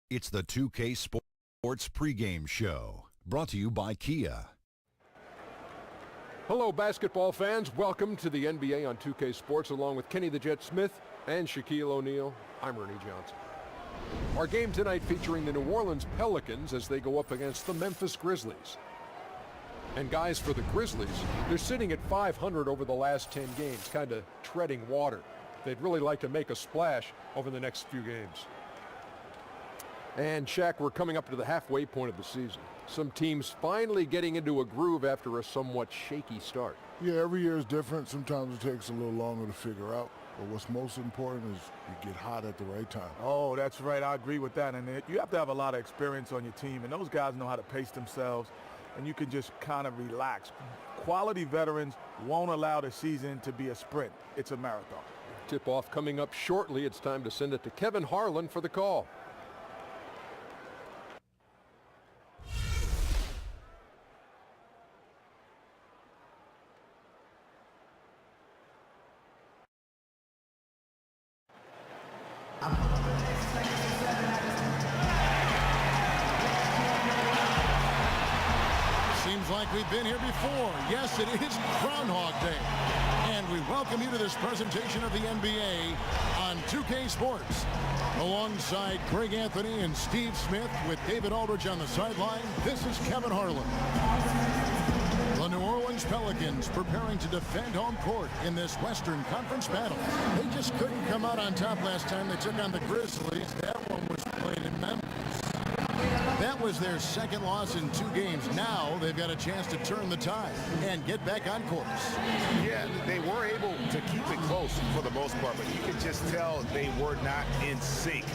It's the 2K Sports pregame show, brought to you by Kia. Hello, basketball fans. Welcome to the NBA on 2K Sports, along with Kenny the Jet Smith and Shaquille O'Neal. I'm Ernie Johnson. Our game tonight featuring the New Orleans Pelicans as they go up against the Memphis Grizzlies. And guys, for the Grizzlies, they're sitting at 500 over the last 10 games, kind of treading water. They'd really like to make a splash over the next few games. And Shaq, we're coming up to the halfway point of the season. Some teams finally getting into a groove after a somewhat shaky start. Yeah, every year is different. Sometimes it takes a little longer to figure out. But what's most important is you get hot at the right time. Oh, that's right. I agree with that. And you have to have a lot of experience on your team. And those guys know how to pace themselves. And you can just kind of relax. Quality veterans won't allow the season to be a sprint. It's a marathon. Tip-off coming up shortly. It's time to send it to Kevin Harlan for the call. Seems like we've been here before. Yes, it is Groundhog Day. And we welcome you to this presentation of the NBA on 2K Sports. Alongside Greg Anthony and Steve Smith with David Aldridge on the sideline, this is Kevin Harlan. The New Orleans Pelicans preparing to defend home court in this Western Conference battle. They just couldn't come out on top last time they took on the Grizzlies. That one was played in Memphis. That was their second loss in 2 games. Now they've got a chance to turn the tide and get back on course. Yeah, they were able to keep it close for the most part, but you could just tell they were not in sync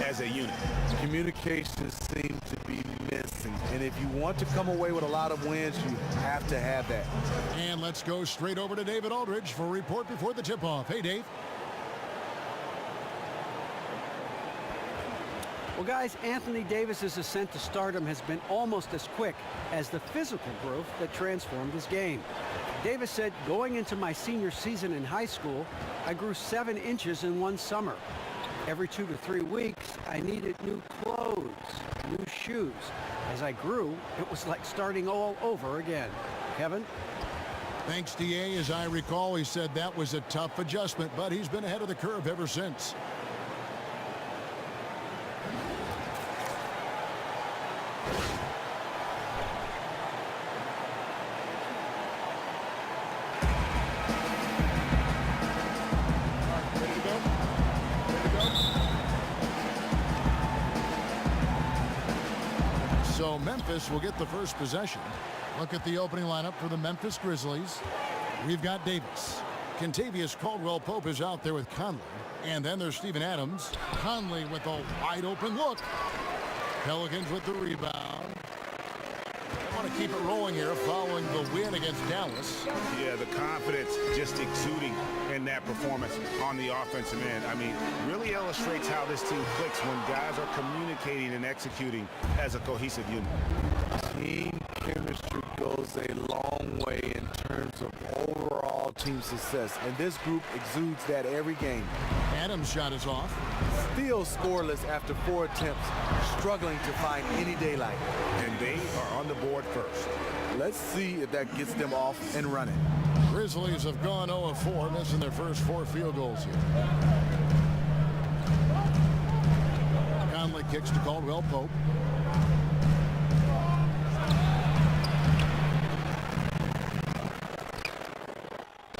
as a unit. Communication seemed to be missing, and if you want to come away with a lot of wins, you have to have that. And let's go straight over to David Aldridge for a report before the tip-off. Hey, Dave. Well, guys, Anthony Davis's ascent to stardom has been almost as quick as the physical growth that transformed his game. Davis said, going into my senior season in high school, I grew 7 inches in 1 summer. Every 2 to 3 weeks, I needed new clothes, new shoes. As I grew, it was like starting all over again. Kevin? Thanks, DA. As I recall, he said that was a tough adjustment, but he's been ahead of the curve ever since. So Memphis will get the first possession. Look at the opening lineup for the Memphis Grizzlies. We've got Davis. Kentavious Caldwell-Pope is out there with Conley. And then there's Steven Adams. Conley with a wide open look. Pelicans with the rebound. They want to keep it rolling here following the win against Dallas. Yeah, the confidence just exuding in that performance on the offensive end. I mean, really illustrates how this team clicks when guys are communicating and executing as a cohesive unit. Team chemistry goes a long way in terms of overall team success, and this group exudes that every game. Adams' shot is off. Still scoreless after 4 attempts, struggling to find any daylight. And they are on the board first. Let's see if that gets them off and running. Grizzlies have gone 0 of 4, missing their first 4 field goals here. Conley kicks to Caldwell-Pope.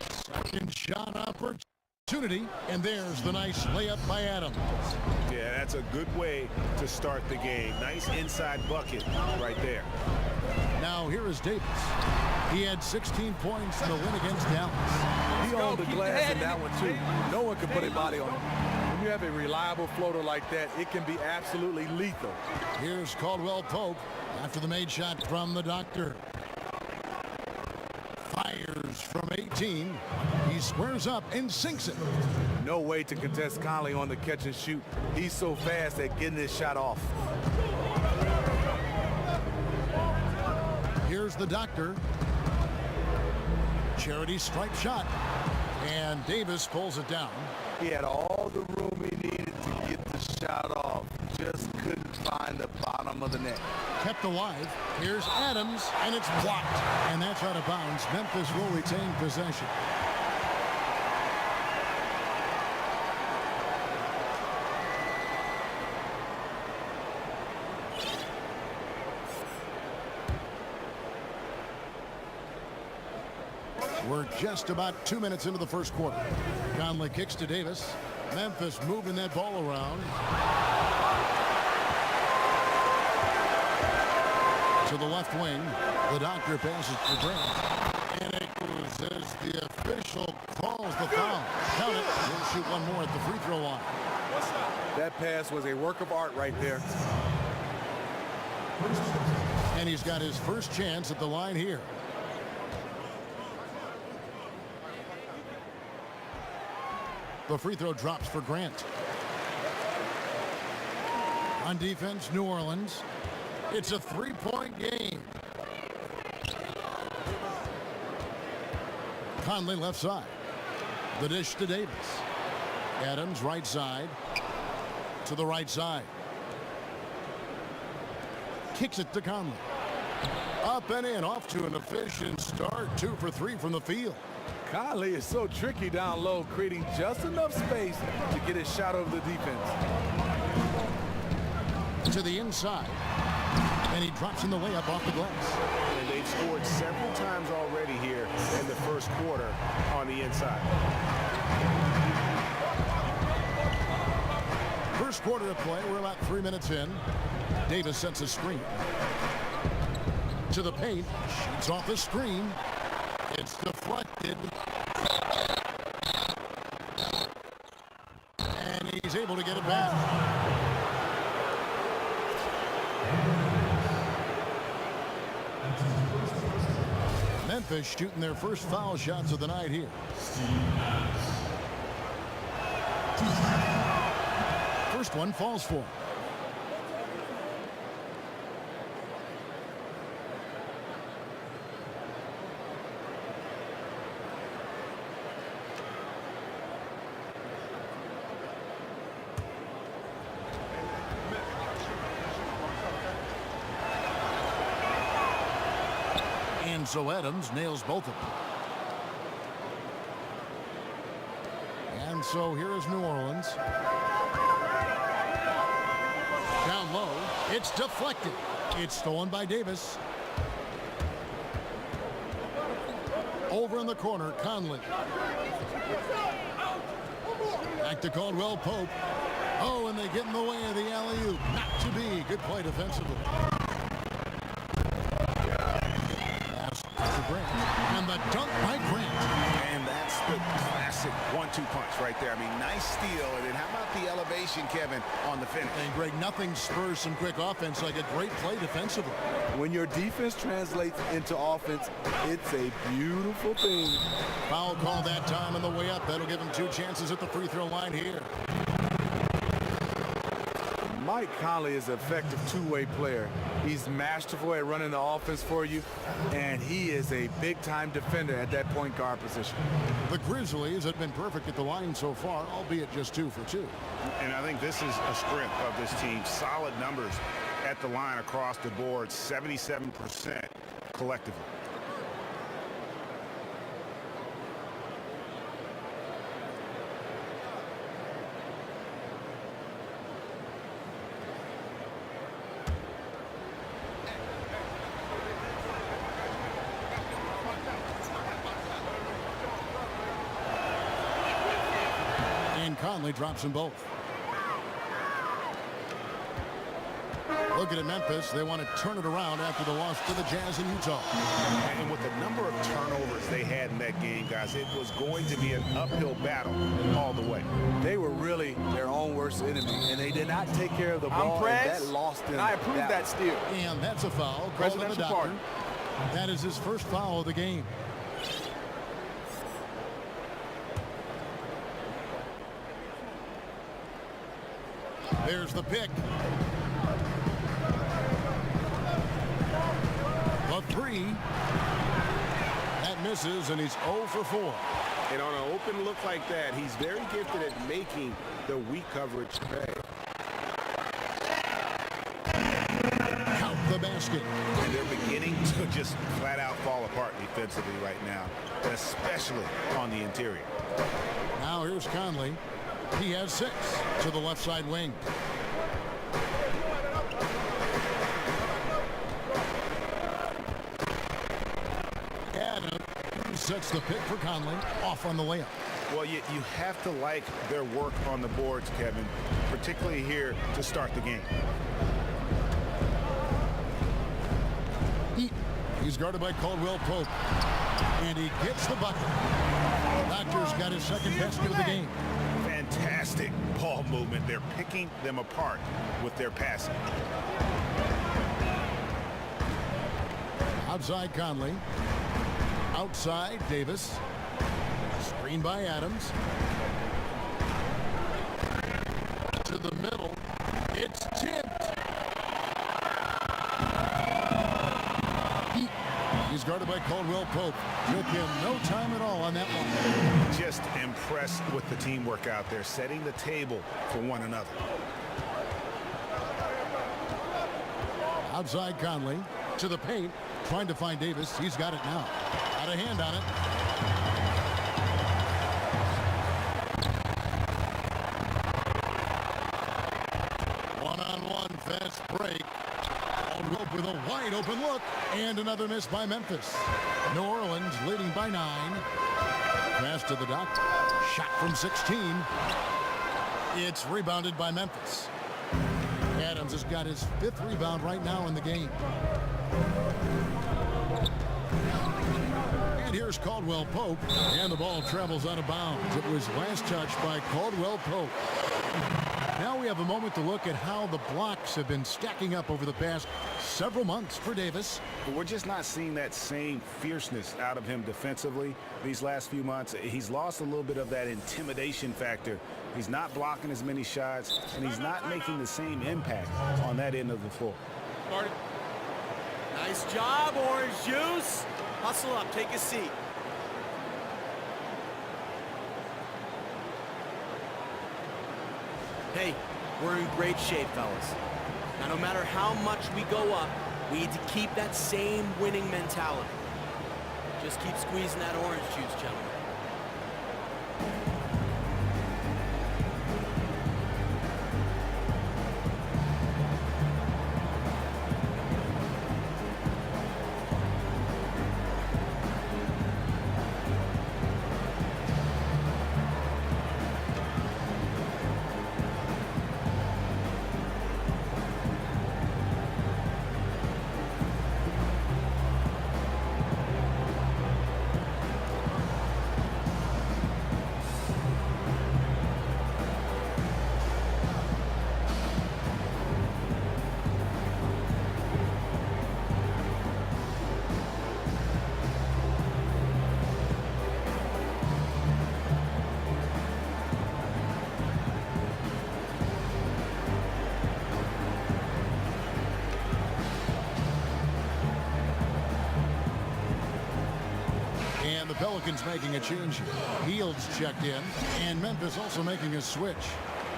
Second shot opportunity. opportunity, and there's the nice layup by Adams. Yeah, that's a good way to start the game. Nice inside bucket right there. Now here is Davis. He had 16 points in the win against Dallas. He owned the glass in that one, too. No one could put a body on him. When you have a reliable floater like that, it can be absolutely lethal. Here's Caldwell Pope after the made shot from the doctor. Fires from 18. He squares up and sinks it. No way to contest Conley on the catch and shoot. He's so fast at getting this shot off. Here's the doctor. Charity stripe shot. And Davis pulls it down. He had all the room he needed to get the shot off. Just couldn't find the bottom of the net. Kept alive. Here's Adams, and it's blocked. And that's out of bounds. Memphis will retain possession. We're just about 2 minutes into the first quarter. Conley kicks to Davis. Memphis moving that ball around. To the left wing. The doctor passes for Grant. And it goes as the official calls the foul. Count it. He'll shoot one more at the free throw line. That pass was a work of art right there. And he's got his first chance at the line here. The free throw drops for Grant. On defense, New Orleans. It's a three-point game. Conley left side. The dish to Davis. Adams right side. To the right side. Kicks it to Conley. Up and in, off to an efficient start. 2 for 3 from the field. Conley is so tricky down low, creating just enough space to get his shot over the defense. To the inside. And he drops in the layup off the glass. And they've scored several times already here in the first quarter on the inside. First quarter of play, we're about 3 minutes in. Davis sets a screen. To the paint, shoots off the screen. It's deflected. And he's able to get it back. Memphis shooting their first foul shots of the night here. First one falls for him. And so Adams nails both of them. And so here is New Orleans. Down low. It's deflected. It's stolen by Davis. Over in the corner, Conley. Back to Caldwell Pope. Oh, and they get in the way of the alley-oop. Not to be. Good play defensively. And the dunk by Grant. And that's the classic 1-2 punch right there. I mean, nice steal. And then how about the elevation, Kevin, on the finish? And Greg, nothing spurs some quick offense like a great play defensively. When your defense translates into offense, it's a beautiful thing. Foul call that time on the way up. That'll give him 2 chances at the free throw line here. Mike Conley is an effective two-way player. He's masterful at running the offense for you, and he is a big-time defender at that point guard position. The Grizzlies have been perfect at the line so far, albeit just 2 for 2. And I think this is a strength of this team. Solid numbers at the line across the board, 77% collectively. And Conley drops them both. Looking at Memphis, they want to turn it around after the loss to the Jazz in Utah. And with the number of turnovers they had in that game, guys, it was going to be an uphill battle all the way. They were really their own worst enemy, and they did not take care of the ball, and that lost them. And I approve that steal. And that's a foul called on the doctor. That is his first foul of the game. There's the pick. A three. That misses, and he's 0 for 4. And on an open look like that, he's very gifted at making the weak coverage pay. Count the basket. And they're beginning to just flat out fall apart defensively right now, especially on the interior. Now here's Conley. He has 6 to the left side wing. Sets the pick for Conley, off on the layup. Well, you have to like their work on the boards, Kevin, particularly here to start the game. He's guarded by Caldwell Pope, and he gets the bucket. Doctor's got his second basket of the game. Fantastic ball movement. They're picking them apart with their passing. Outside Conley. Outside Davis. Screen by Adams. To the middle. It's tipped. He's guarded by Caldwell Pope. Took him no time at all on that one. Just impressed with the teamwork out there, setting the table for one another. Outside Conley. To the paint. Trying to find Davis. He's got it now. Got a hand on it. One-on-one fast break. Caldwell with a wide open look. And another miss by Memphis. New Orleans leading by 9. Pass to the doctor. Shot from 16. It's rebounded by Memphis. Adams has got his 5th rebound right now in the game. And here's Caldwell Pope, and the ball travels out of bounds. It was last touched by Caldwell Pope. Now we have a moment to look at how the blocks have been stacking up over the past several months for Davis. But we're just not seeing that same fierceness out of him defensively these last few months. He's lost a little bit of that intimidation factor. He's not blocking as many shots, and he's not making the same impact on that end of the floor. Nice job, Orange Juice. Hustle up, take a seat. Hey, we're in great shape, fellas. Now, no matter how much we go up, we need to keep that same winning mentality. Just keep squeezing that orange juice, gentlemen. The Pelicans making a change here. Fields checked in, and Memphis also making a switch.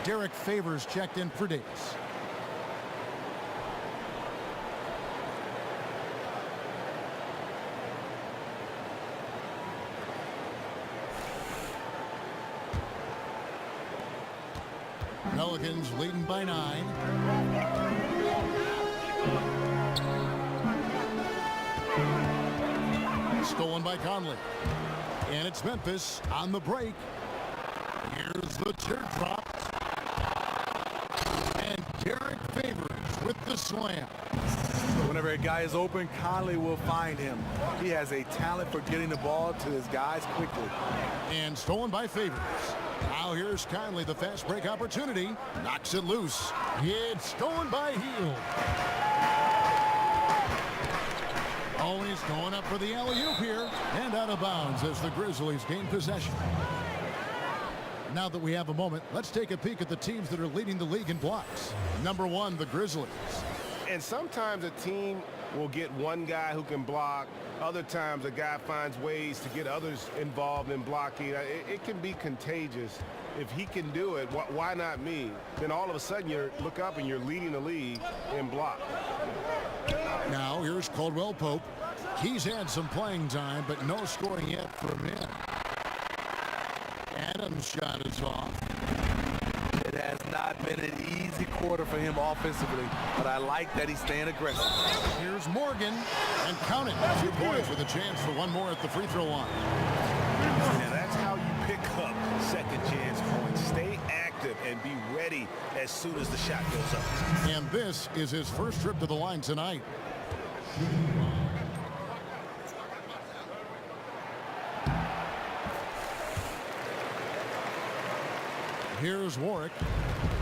Derek Favors checked in for Davis. Pelicans leading by 9. Stolen by Conley. And it's Memphis on the break. Here's the teardrop. And Derek Favors with the slam. Whenever a guy is open, Conley will find him. He has a talent for getting the ball to his guys quickly. And stolen by Favors. Now here's Conley, the fast break opportunity. Knocks it loose. It's stolen by Hield. Always going up for the alley-oop here. And out of bounds as the Grizzlies gain possession. Now that we have a moment, let's take a peek at the teams that are leading the league in blocks. Number 1, the Grizzlies. And sometimes a team will get one guy who can block. Other times a guy finds ways to get others involved in blocking. It can be contagious. If he can do it, why not me? Then all of a sudden you look up and you're leading the league in block. Now here's Caldwell Pope. He's had some playing time, but no scoring yet from him. Adams' shot is off. It has not been an easy quarter for him offensively, but I like that he's staying aggressive. Here's Morgan, and count it. 2 points with a chance for one more at the free throw line. Now that's how you pick up second chance points. Stay active and be ready as soon as the shot goes up. And this is his first trip to the line tonight. Here's Warwick.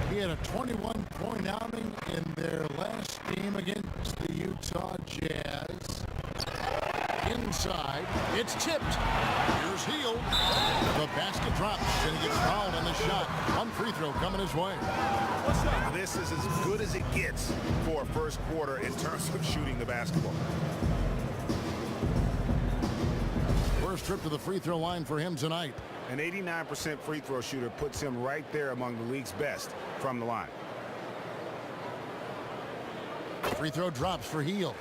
He had a 21-point outing in their last game against the Utah Jazz. Inside, it's tipped. Here's Hield. The basket drops, and he gets fouled on the shot. One free throw coming his way. This is as good as it gets for a first quarter in terms of shooting the basketball. First trip to the free throw line for him tonight. An 89% free throw shooter puts him right there among the league's best from the line. Free throw drops for Hield.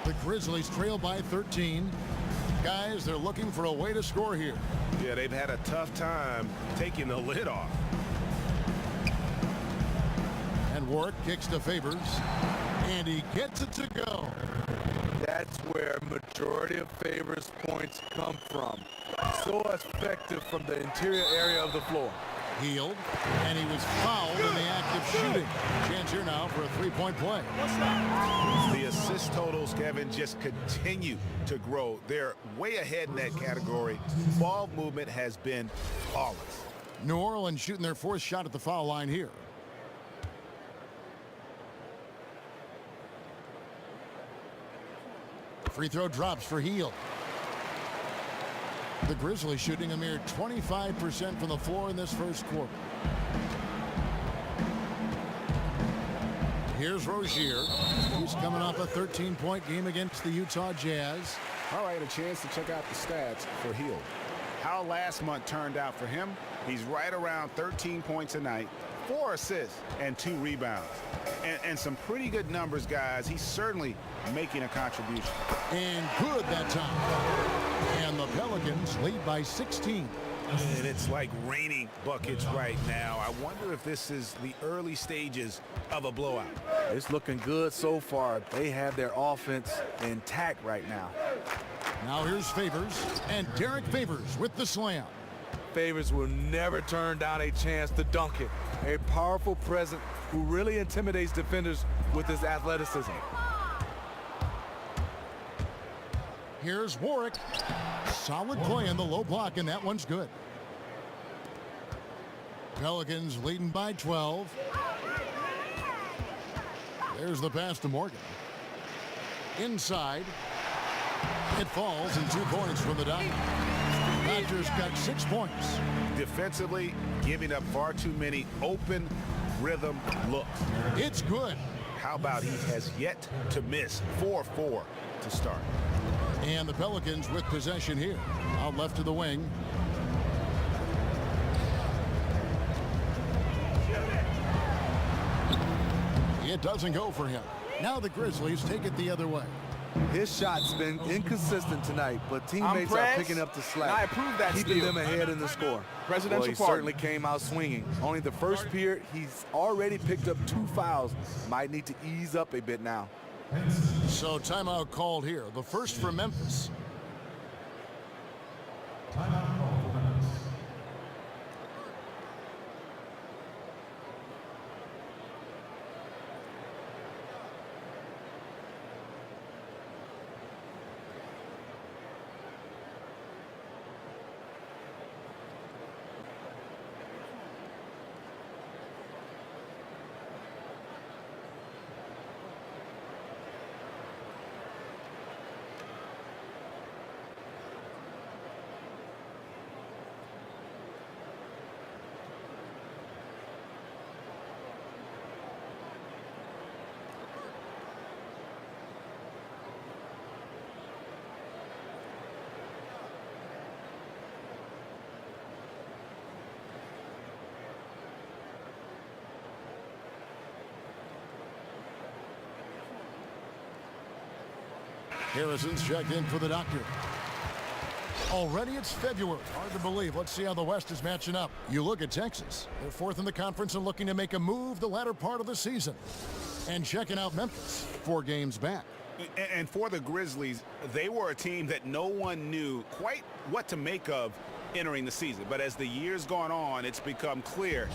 The Grizzlies trail by 13. Guys, they're looking for a way to score here. Yeah, they've had a tough time taking the lid off. And Warwick kicks to Favors. And he gets it to go. That's where majority of Favors points come from. So effective from the interior area of the floor. Hield, and he was fouled in the act of shooting. Chance here now for a three-point play. The assist totals, Kevin, just continue to grow. They're way ahead in that category. Ball movement has been flawless. New Orleans shooting their fourth shot at the foul line here. Free throw drops for Hield. The Grizzlies shooting a mere 25% from the floor in this first quarter. Here's Rozier. He's coming off a 13-point game against the Utah Jazz. All right, a chance to check out the stats for Hield. How last month turned out for him? He's right around 13 points a night, 4 assists, and 2 rebounds. And some pretty good numbers, guys. He's certainly making a contribution. And good that time. And the Pelicans lead by 16. And it's like raining buckets right now. I wonder if this is the early stages of a blowout. It's looking good so far. They have their offense intact right now. Now here's Favors, and Derek Favors with the slam. Favors will never turn down a chance to dunk it. A powerful presence who really intimidates defenders with his athleticism. Here's Warwick. Solid play in the low block, and that one's good. Pelicans leading by 12. There's the pass to Morgan. Inside. It falls, and 2 points from the Dodgers. Dodgers got 6 points. Defensively, giving up far too many open rhythm looks. It's good. How about he has yet to miss 4-4 to start. And the Pelicans with possession here. Out left to the wing. It doesn't go for him. Now the Grizzlies take it the other way. His shot's been inconsistent tonight, but teammates are picking up the slack. I approve that keeping them ahead in the score. Presidential well, he certainly came out swinging. Only the first period, he's already picked up 2 fouls. Might need to ease up a bit now. So timeout called here. The first for Memphis. Harrison's checked in for the doctor. Already it's February. Hard to believe. Let's see how the West is matching up. You look at Texas. They're fourth in the conference and looking to make a move the latter part of the season. And checking out Memphis, 4 games back. And for the Grizzlies, they were a team that no one knew quite what to make of entering the season. But as the years gone on, it's become clear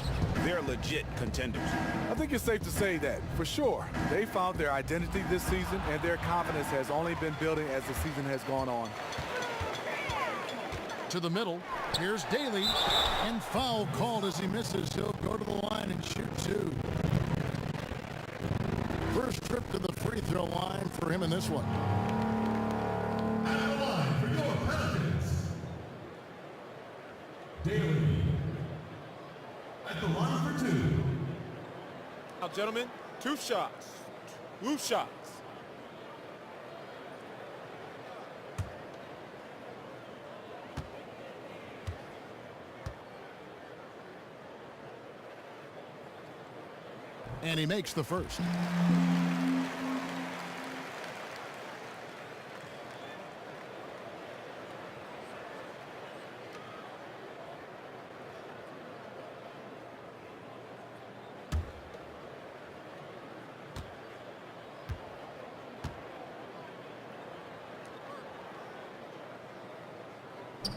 they're legit contenders. I think it's safe to say that, for sure. They found their identity this season, and their confidence has only been building as the season has gone on. To the middle, here's Daly, and foul called as he misses. He'll go to the line and shoot 2. First trip to the free throw line for him in this one. At the line for your Pelicans, Daly. At the line for 2. Now, gentlemen, 2 shots. 2 shots. And he makes the first.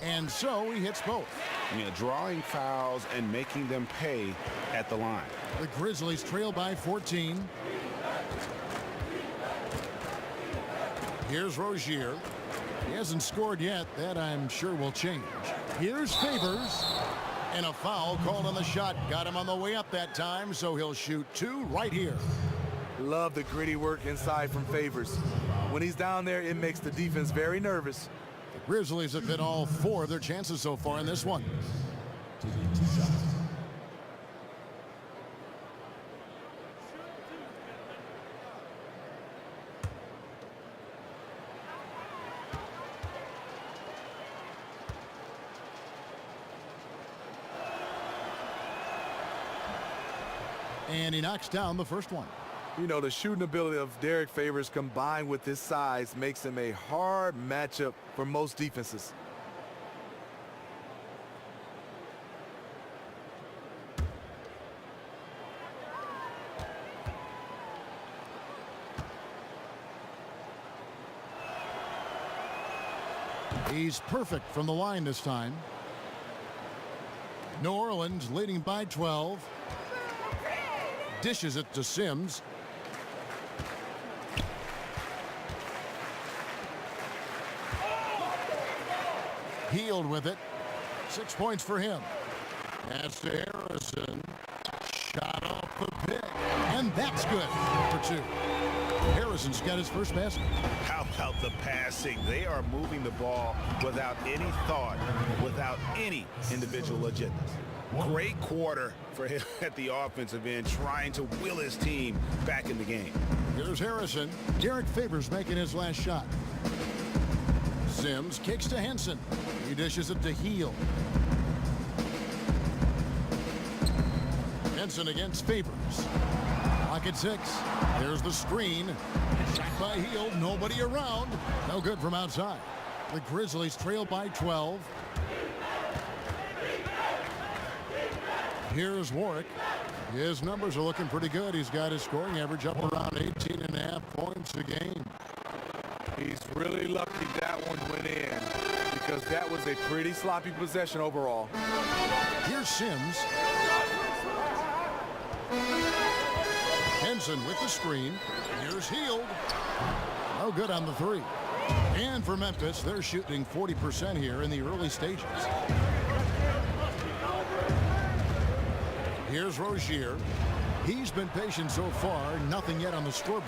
And so he hits both. Drawing fouls and making them pay at the line. The Grizzlies trail by 14. Here's Rozier. He hasn't scored yet. That, I'm sure, will change. Here's Favors. And a foul called on the shot. Got him on the way up that time, so he'll shoot 2 right here. Love the gritty work inside from Favors. When he's down there, it makes the defense very nervous. The Grizzlies have hit all 4 of their chances so far in this one. And he knocks down the first one. You know, the shooting ability of Derek Favors combined with his size makes him a hard matchup for most defenses. He's perfect from the line this time. New Orleans leading by 12. Dishes it to Sims. Healed with it. 6 points for him. That's to Harrison. Shot off the pick. And that's good for 2. Harrison's got his first basket. How about the passing? They are moving the ball without any thought, without any individual agenda. Great quarter for him at the offensive end, trying to will his team back in the game. Here's Harrison. Derek Favors making his last shot. Sims kicks to Henson. He dishes it to Heel. Henson against Favors. Pocket 6. There's the screen. Shot by Heel. Nobody around. No good from outside. The Grizzlies trail by 12. Here's Warwick. His numbers are looking pretty good. He's got his scoring average up around 18.5 points a game. He's really lucky that one went in because that was a pretty sloppy possession overall. Here's Sims. Henson with the screen. Here's Heald. No good on the 3. And for Memphis, they're shooting 40% here in the early stages. Here's Rozier. He's been patient so far. Nothing yet on the scoreboard.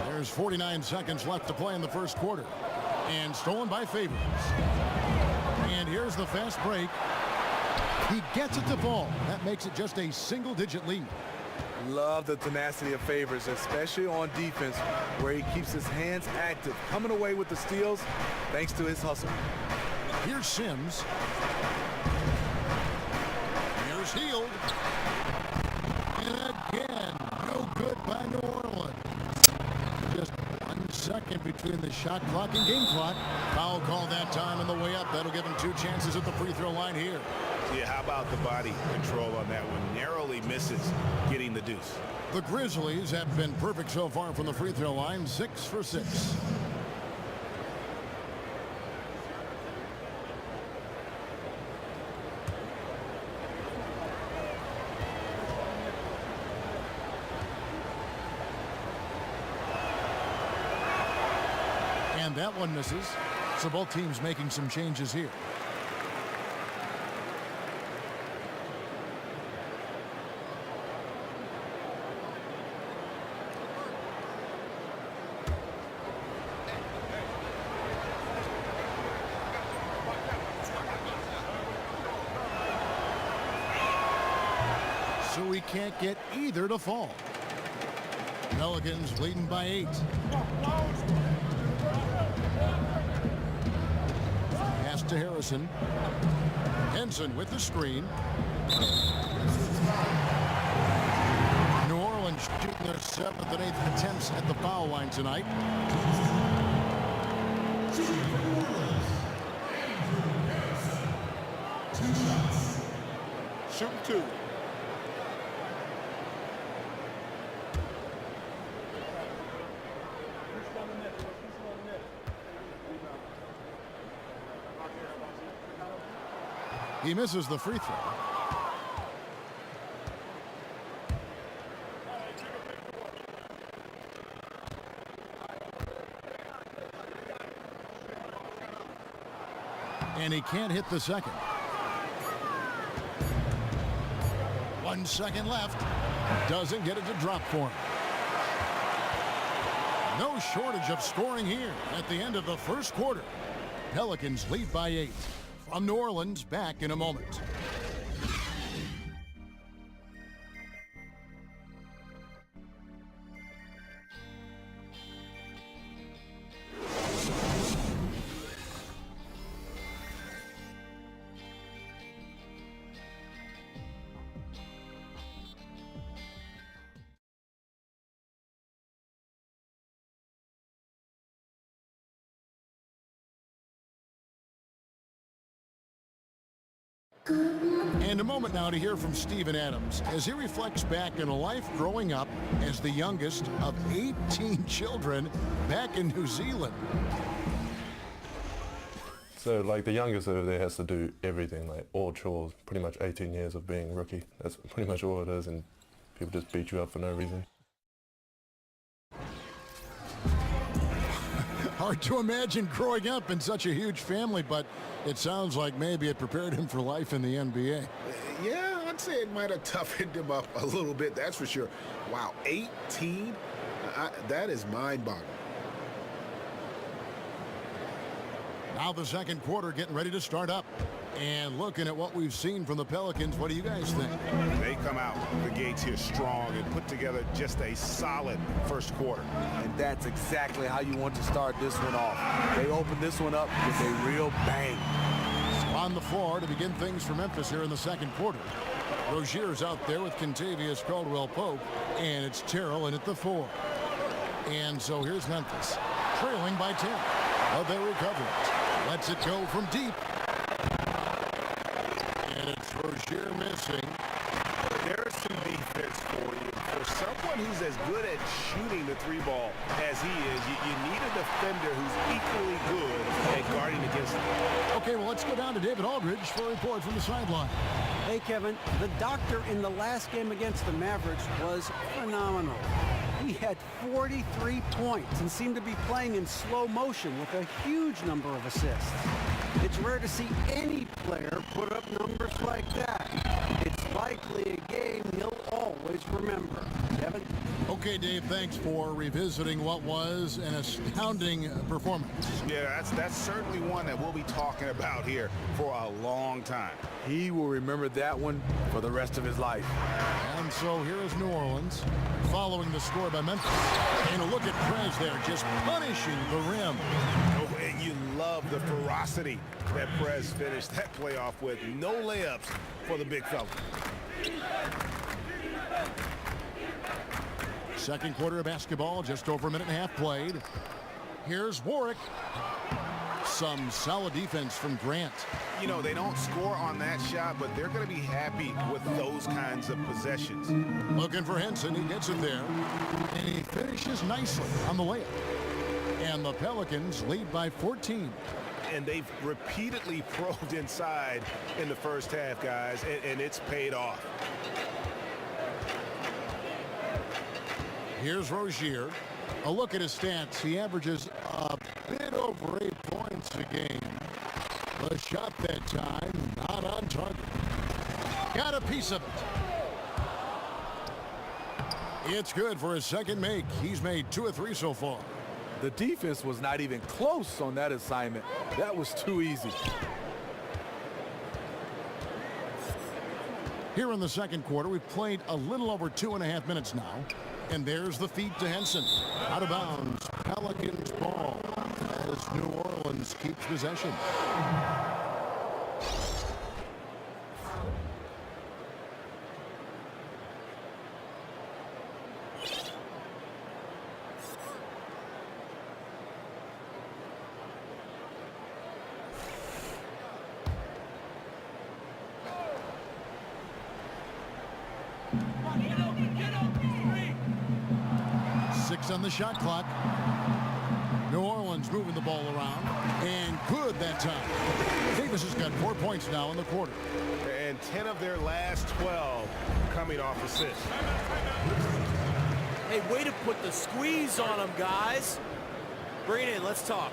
There's 49 seconds left to play in the first quarter. And stolen by Favors. And here's the fast break. He gets it to fall. That makes it just a single-digit lead. Love the tenacity of Favors, especially on defense, where he keeps his hands active, coming away with the steals thanks to his hustle. Here's Sims. Here's Heald. And again, no good by New second between the shot clock and game clock. Foul call that time on the way up. That'll give him 2 chances at the free throw line here. Yeah, how about the body control on that one? Narrowly misses getting the deuce. The Grizzlies have been perfect so far from the free throw line, 6 for 6. And that one misses. So both teams making some changes here. So we can't get either to fall. Pelicans leading by 8. Pass to Harrison. Henson with the screen. New Orleans shooting their 7th and 8th attempts at the foul line tonight. Shooting 2. He misses the free throw. And he can't hit the second. 1 second left. Doesn't get it to drop for him. No shortage of scoring here at the end of the first quarter. Pelicans lead by 8. From New Orleans, back in a moment. And a moment now to hear from Steven Adams as he reflects back on a life growing up as the youngest of 18 children back in New Zealand. So like the youngest over there has to do everything, like all chores, pretty much 18 years of being rookie. That's pretty much all it is, and people just beat you up for no reason. Hard to imagine growing up in such a huge family, but it sounds like maybe it prepared him for life in the NBA. Yeah, I'd say it might have toughened him up a little bit, that's for sure. Wow, 18? That is mind-boggling. Now the second quarter getting ready to start up. And looking at what we've seen from the Pelicans, what do you guys think? They come out the gates here strong and put together just a solid first quarter. And that's exactly how you want to start this one off. They open this one up with a real bang. On the floor to begin things for Memphis here in the second quarter. Rozier's out there with Kentavious Caldwell-Pope, and it's Terrell in at the 4. And so here's Memphis, trailing by 10. But they recover it. Lets it go from deep. And it's Rozier missing. There's some defense for you. For someone who's as good at shooting the 3 ball as he is, you need a defender who's equally good at guarding against him. Okay, well, let's go down to David Aldridge for a report from the sideline. Hey, Kevin, the doctor in the last game against the Mavericks was phenomenal. He had 43 points and seemed to be playing in slow motion with a huge number of assists. It's rare to see any player put up numbers like that. It's likely a game he'll always remember. Kevin? Okay, Dave, thanks for revisiting what was an astounding performance. Yeah, that's certainly one that we'll be talking about here for a long time. He will remember that one for the rest of his life. And so here is New Orleans following the score by Memphis. And a look at Prez there, just punishing the rim. Oh, and you love the ferocity that Prez finished that playoff with. No layups for the big fella. Second quarter of basketball, just over a minute and a half played. Here's Warwick. Some solid defense from Grant. You know, they don't score on that shot, but they're going to be happy with those kinds of possessions. Looking for Henson. He gets it there. And he finishes nicely on the layup. And the Pelicans lead by 14. And they've repeatedly probed inside in the first half, guys, and it's paid off. Here's Rozier. A look at his stats. He averages a bit over 8 points a game. The shot that time, not on target. Got a piece of it. It's good for his second make. He's made 2 of 3 so far. The defense was not even close on that assignment. That was too easy. Here in the second quarter, we've played a little over 2.5 minutes now. And there's the feed to Henson. Out of bounds, Pelicans ball as New Orleans keeps possession. On the shot clock. New Orleans moving the ball around, and good that time. Davis has got 4 points now in the quarter. And 10 of their last 12 coming off assists. Hey, way to put the squeeze on them, guys. Bring it in, let's talk.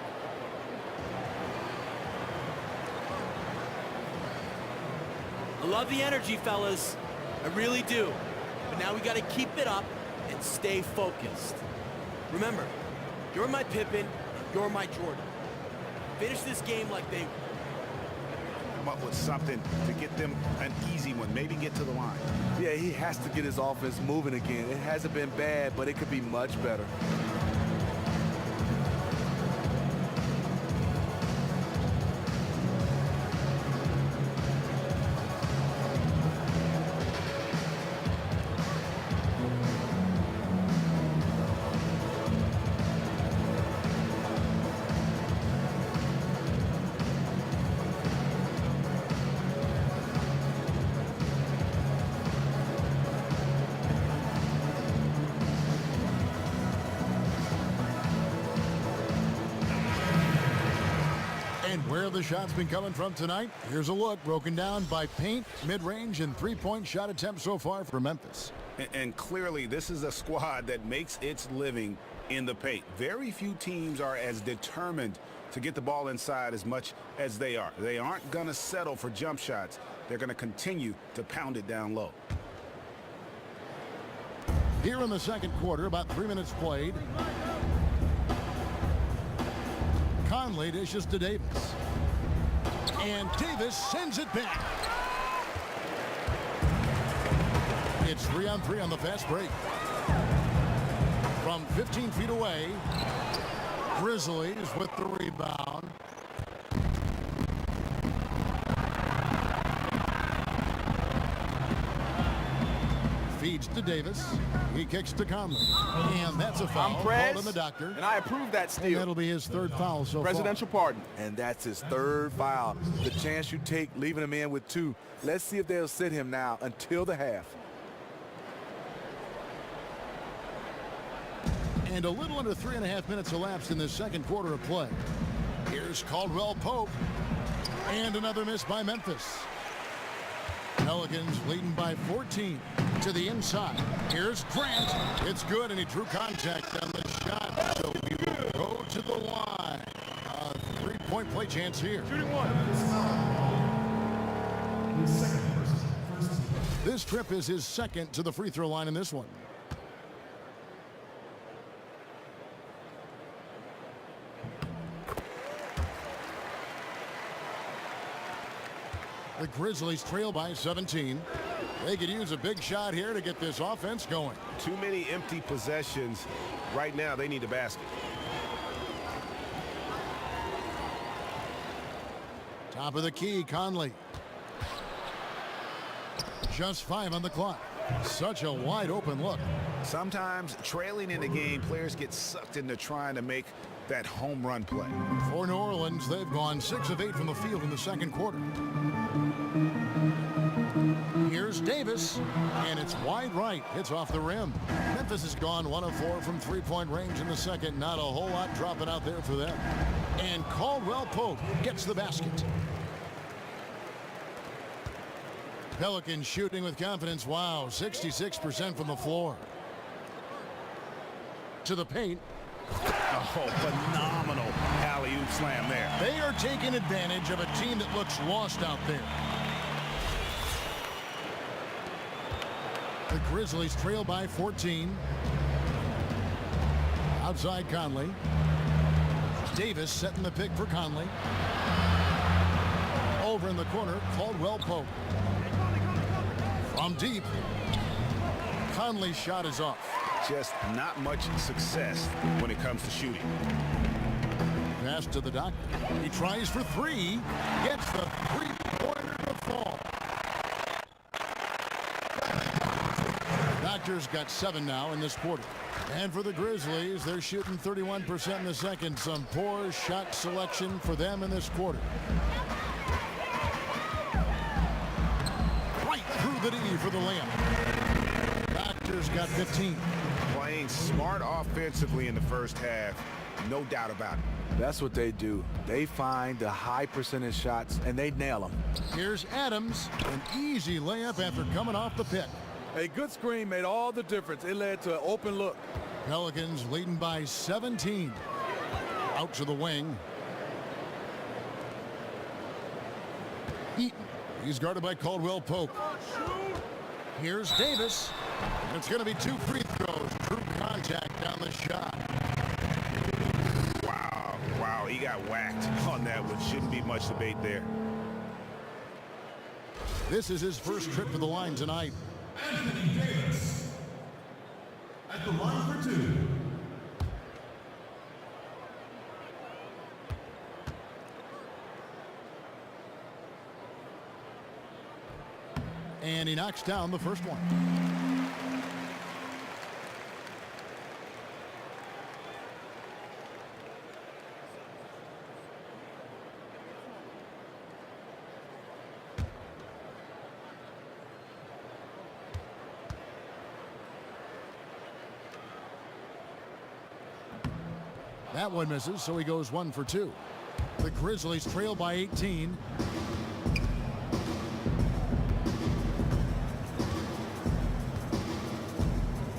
I love the energy, fellas. I really do. But now we got to keep it up and stay focused. Remember, you're my Pippen, you're my Jordan. Finish this game like they come up with something to get them an easy one, maybe get to the line. Yeah, he has to get his offense moving again. It hasn't been bad, but it could be much better. Where the shots been coming from tonight? Here's a look broken down by paint, mid-range, and three-point shot attempts so far for Memphis. And clearly, this is a squad that makes its living in the paint. Very few teams are as determined to get the ball inside as much as they are. They aren't going to settle for jump shots. They're going to continue to pound it down low. Here in the second quarter, about 3 minutes played. Conley dishes to Davis. And Davis sends it back. It's 3-on-3 on the fast break. From 15 feet away, Grizzlies with the rebound. Feeds to Davis. He kicks to Conley. And that's a foul called on the doctor. And I approve that steal. And that'll be his third foul so Presidential pardon. And that's his third foul. The chance you take leaving him in with 2. Let's see if they'll sit him now until the half. And a little under 3.5 minutes elapsed in this second quarter of play. Here's Caldwell Pope. And another miss by Memphis. Pelicans leading by 14 to the inside. Here's Grant. It's good, and he drew contact on the shot, so we will go to the line. A three-point play chance here. Shooting one. This trip is his second to the free throw line in this one. The Grizzlies trail by 17. They could use a big shot here to get this offense going. Too many empty possessions. Right now, they need a basket. Top of the key, Conley. Just 5 on the clock. Such a wide open look. Sometimes trailing in the game, players get sucked into trying to make that home run play. For New Orleans, they've gone 6 of 8 from the field in the second quarter. Here's Davis, and it's wide right. Hits off the rim. Memphis has gone 1 of 4 from three-point range in the second. Not a whole lot dropping out there for them. And Caldwell Pope gets the basket. Pelicans shooting with confidence. Wow, 66% from the floor. To the paint. Oh, phenomenal alley-oop slam there. They are taking advantage of a team that looks lost out there. The Grizzlies trail by 14. Outside Conley. Davis setting the pick for Conley. Over in the corner, Caldwell Pope. From deep. Conley's shot is off. Just not much success when it comes to shooting. Pass to the doctor. He tries for 3. Gets the three-pointer to fall. Doctor's got 7 now in this quarter. And for the Grizzlies, they're shooting 31% in the second. Some poor shot selection for them in this quarter. Right through the D for the layup. Doctor's got 15. Playing smart offensively in the first half, no doubt about it. That's what they do. They find the high percentage shots, and they nail them. Here's Adams, an easy layup after coming off the pick. A good screen made all the difference. It led to an open look. Pelicans leading by 17. Out to the wing. Eaton. He's guarded by Caldwell Pope. Here's Davis. And it's going to be 2 free throws. True contact on the shot. Wow, he got whacked on that one. Shouldn't be much debate there. This is his first trip to the line tonight. Anthony Davis at the line for 2. And he knocks down the first one. That one misses, so he goes 1 for 2. The Grizzlies trail by 18.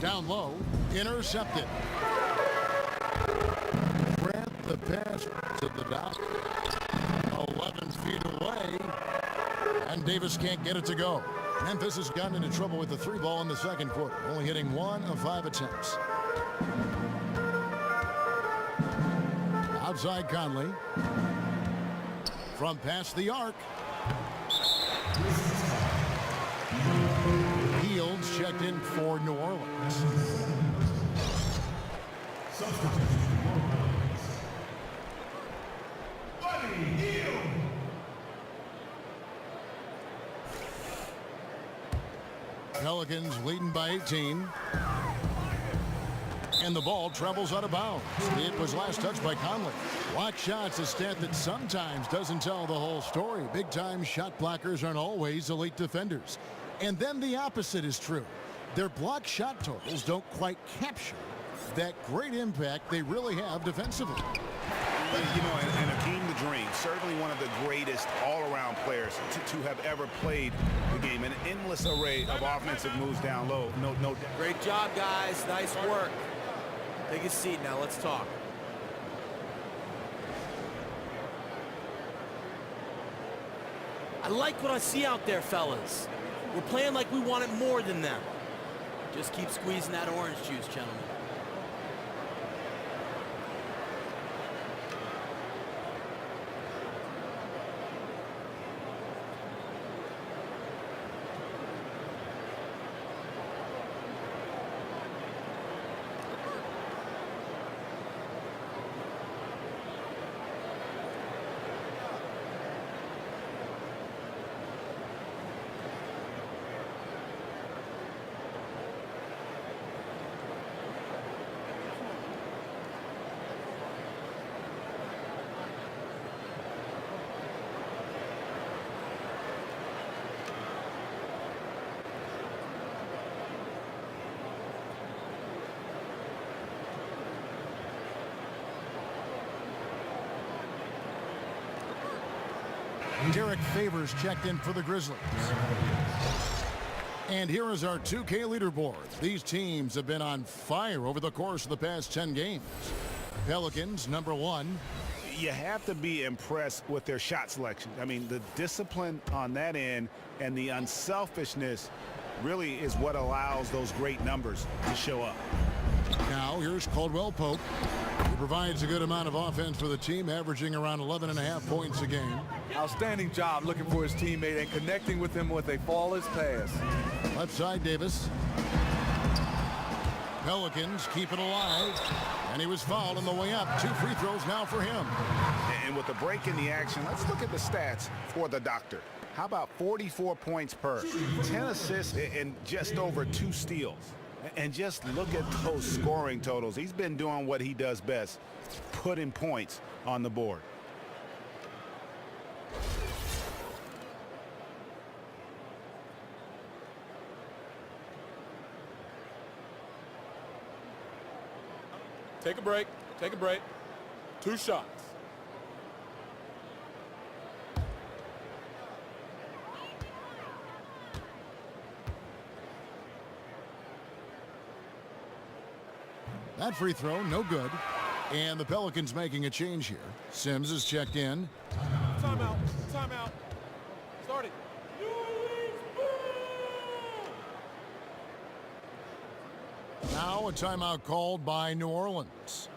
Down low, intercepted. Grant the pass to the dot. 11 feet away, and Davis can't get it to go. Memphis has gotten into trouble with the 3 ball in the second quarter, only hitting 1 of 5 attempts. Outside Conley. From past the arc. Fields checked in for New Orleans. Pelicans leading by 18. And the ball travels out of bounds. It was last touched by Conley. Block shots, a stat that sometimes doesn't tell the whole story. Big-time shot blockers aren't always elite defenders. And then the opposite is true. Their block shot totals don't quite capture that great impact they really have defensively. You know, and Akeem the Dream, certainly one of the greatest all-around players to have ever played the game. An endless array of offensive moves down low. No doubt. Great job, guys. Nice work. Take a seat now. Let's talk. I like what I see out there, fellas. We're playing like we want it more than them. Just keep squeezing that orange juice, gentlemen. Derek Favors checked in for the Grizzlies. And here is our 2K leaderboard. These teams have been on fire over the course of the past 10 games. Pelicans, number 1. You have to be impressed with their shot selection. I mean, the discipline on that end and the unselfishness really is what allows those great numbers to show up. Now, here's Caldwell Pope. He provides a good amount of offense for the team, averaging around 11.5 points a game. Outstanding job looking for his teammate and connecting with him with a flawless pass. Left side, Davis. Pelicans keep it alive. And he was fouled on the way up. 2 free throws now for him. And with the break in the action, let's look at the stats for the doctor. How about 44 points per, 10 assists, and just over 2 steals. And just look at those scoring totals. He's been doing what he does best, putting points on the board. Take a break. Take a break. 2 shots. That free throw, no good. And the Pelicans making a change here. Sims is checked in. Timeout. Timeout. Start it. Now a timeout called by New Orleans.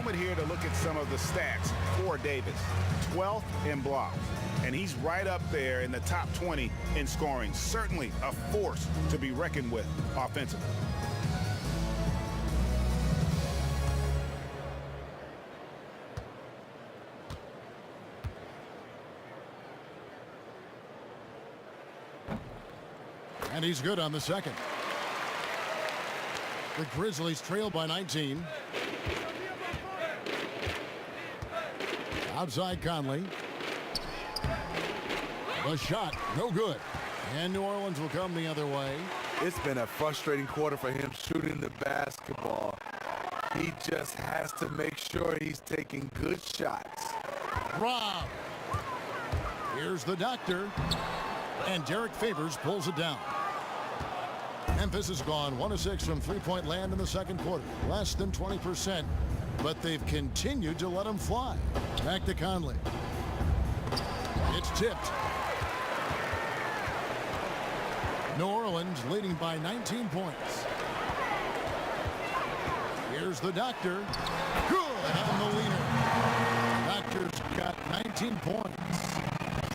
Here to look at some of the stats for Davis. 12th in blocks, and he's right up there in the top 20 in scoring. Certainly a force to be reckoned with offensively. And he's good on the second. The Grizzlies trail by 19. Outside Conley. The shot, no good. And New Orleans will come the other way. It's been a frustrating quarter for him shooting the basketball. He just has to make sure he's taking good shots. Rob. Here's the doctor. And Derek Favors pulls it down. Memphis has gone 1 of 6 from three-point land in the second quarter. Less than 20%. But they've continued to let him fly. Back to Conley. It's tipped. New Orleans leading by 19 points. Here's the doctor. Good on the leaner. Doctor's got 19 points.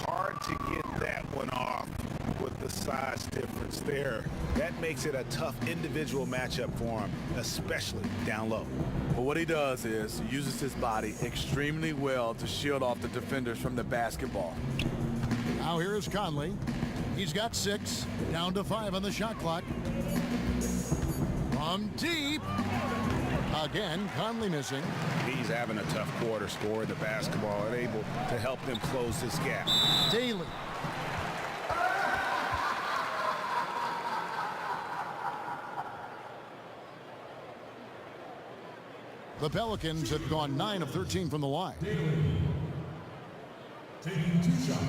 Hard to get that one off with the size difference there. That makes it a tough individual matchup for him, especially down low. But what he does is he uses his body extremely well to shield off the defenders from the basketball. Now here's Conley. He's got 6, down to 5 on the shot clock. From deep. Again, Conley missing. He's having a tough quarter, scoring the basketball and able to help them close this gap. Daly. The Pelicans have gone 9 of 13 from the line. Taking 2 shots.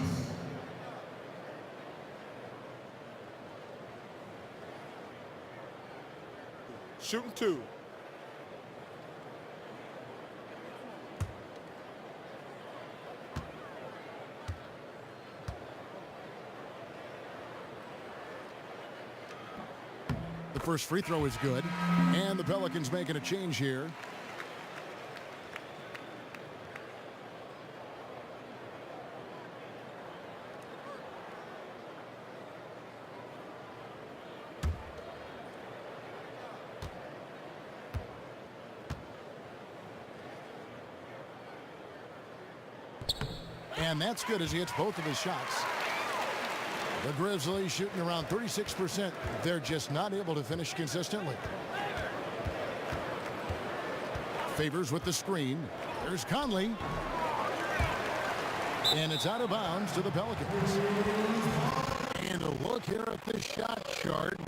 Shooting 2. The first free throw is good, and the Pelicans making a change here. And that's good as he hits both of his shots. The Grizzlies shooting around 36%. They're just not able to finish consistently. Favors with the screen. There's Conley. And it's out of bounds to the Pelicans. And a look here at the shot chart.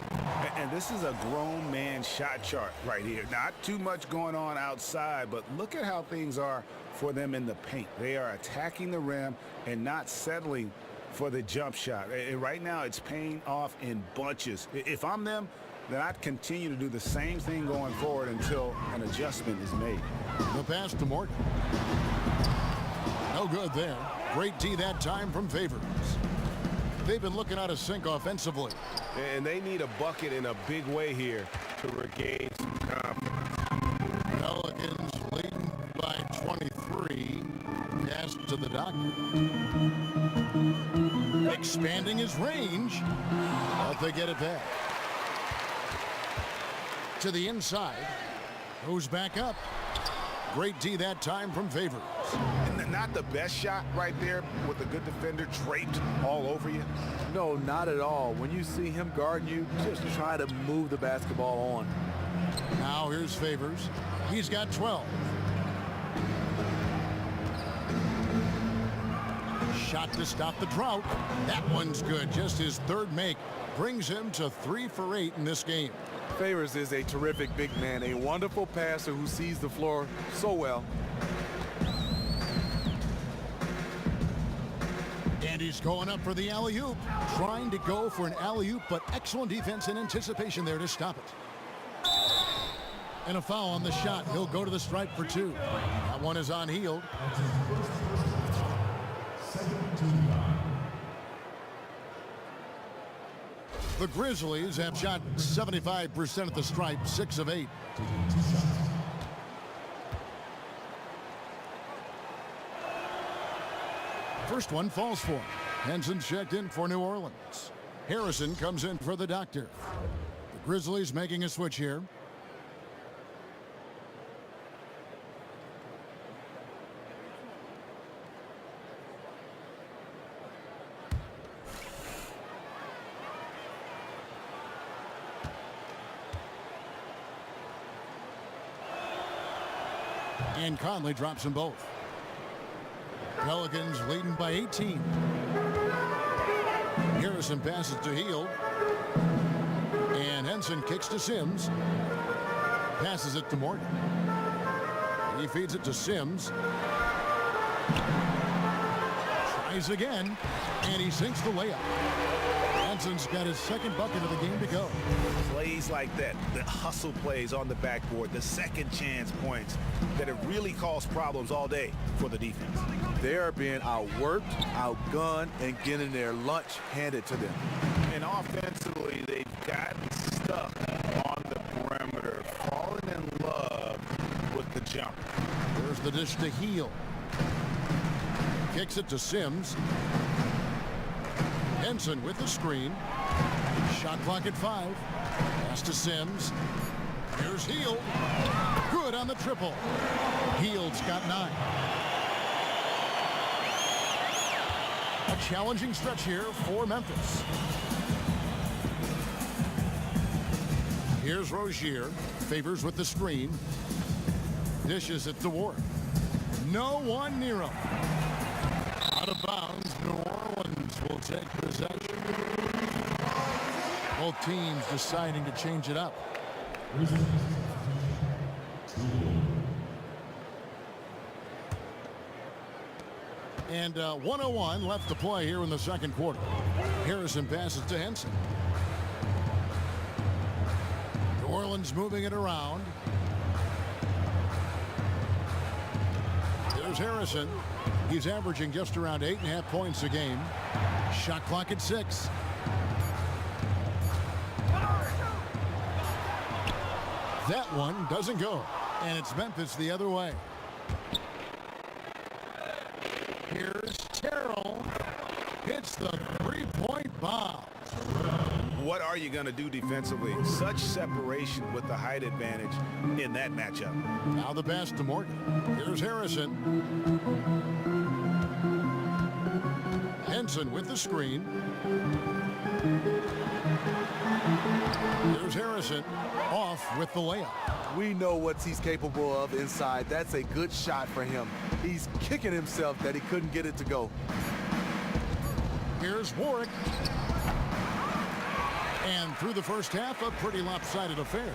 And this is a grown man shot chart right here. Not too much going on outside, but look at how things are for them in the paint. They are attacking the rim and not settling for the jump shot. Right now, it's paying off in bunches. If I'm them, then I'd continue to do the same thing going forward until an adjustment is made. The pass to Morton. No good there. Great D that time from Favors. They've been looking out of sync offensively. And they need a bucket in a big way here to regain some confidence. Pelicans leading by 23. Pass to the doctor. Expanding his range. But they get it back. To the inside. Goes back up. Great D that time from Favors. Not the best shot right there with a good defender draped all over you. No, not at all. When you see him guarding you, just try to move the basketball on. Now here's Favors. He's got 12. Shot to stop the drought. That one's good. Just his third make brings him to 3 for 8 in this game. Favors is a terrific big man, a wonderful passer who sees the floor so well. And he's going up for the alley-oop. Trying to go for an alley-oop, but excellent defense and anticipation there to stop it. And a foul on the shot. He'll go to the stripe for 2. That one is on Hield. The Grizzlies have shot 75% at the stripe, 6 of 8. First one falls for him. Henson's checked in for New Orleans. Harrison comes in for the doctor. The Grizzlies making a switch here. And Conley drops them both. Pelicans leading by 18. Harrison passes to Hield. And Henson kicks to Sims. Passes it to Morton. He feeds it to Sims. Tries again. And he sinks the layup. Henson's got his second bucket of the game to go. Plays like that, the hustle plays on the backboard, the second chance points that have really caused problems all day for the defense. They are being outworked, outgunned, and getting their lunch handed to them. And offensively, they've gotten stuck on the perimeter, falling in love with the jump. There's the dish to Hield. Kicks it to Sims. Henson with the screen. Shot clock at 5. Pass to Sims. Here's Hield. Good on the triple. Hield's got 9. A challenging stretch here for Memphis. Here's Rozier. Favors with the screen. Dishes it to Ward. No one near him. Out of bounds. New Orleans will take possession. Both teams deciding to change it up. And 1:01 left to play here in the second quarter. Harrison passes to Henson. New Orleans Orleans moving it around. There's Harrison. He's averaging just around 8.5 points a game. Shot clock at 6. That one doesn't go. And it's Memphis the other way. Here's Terrell. Hits the three-point bomb. What are you going to do defensively? Such separation with the height advantage in that matchup. Now the pass to Morgan. Here's Harrison. Henson with the screen. Here's Harrison off with the layup. We know what he's capable of inside. That's a good shot for him. He's kicking himself that he couldn't get it to go. Here's Warwick. And through the first half, a pretty lopsided affair.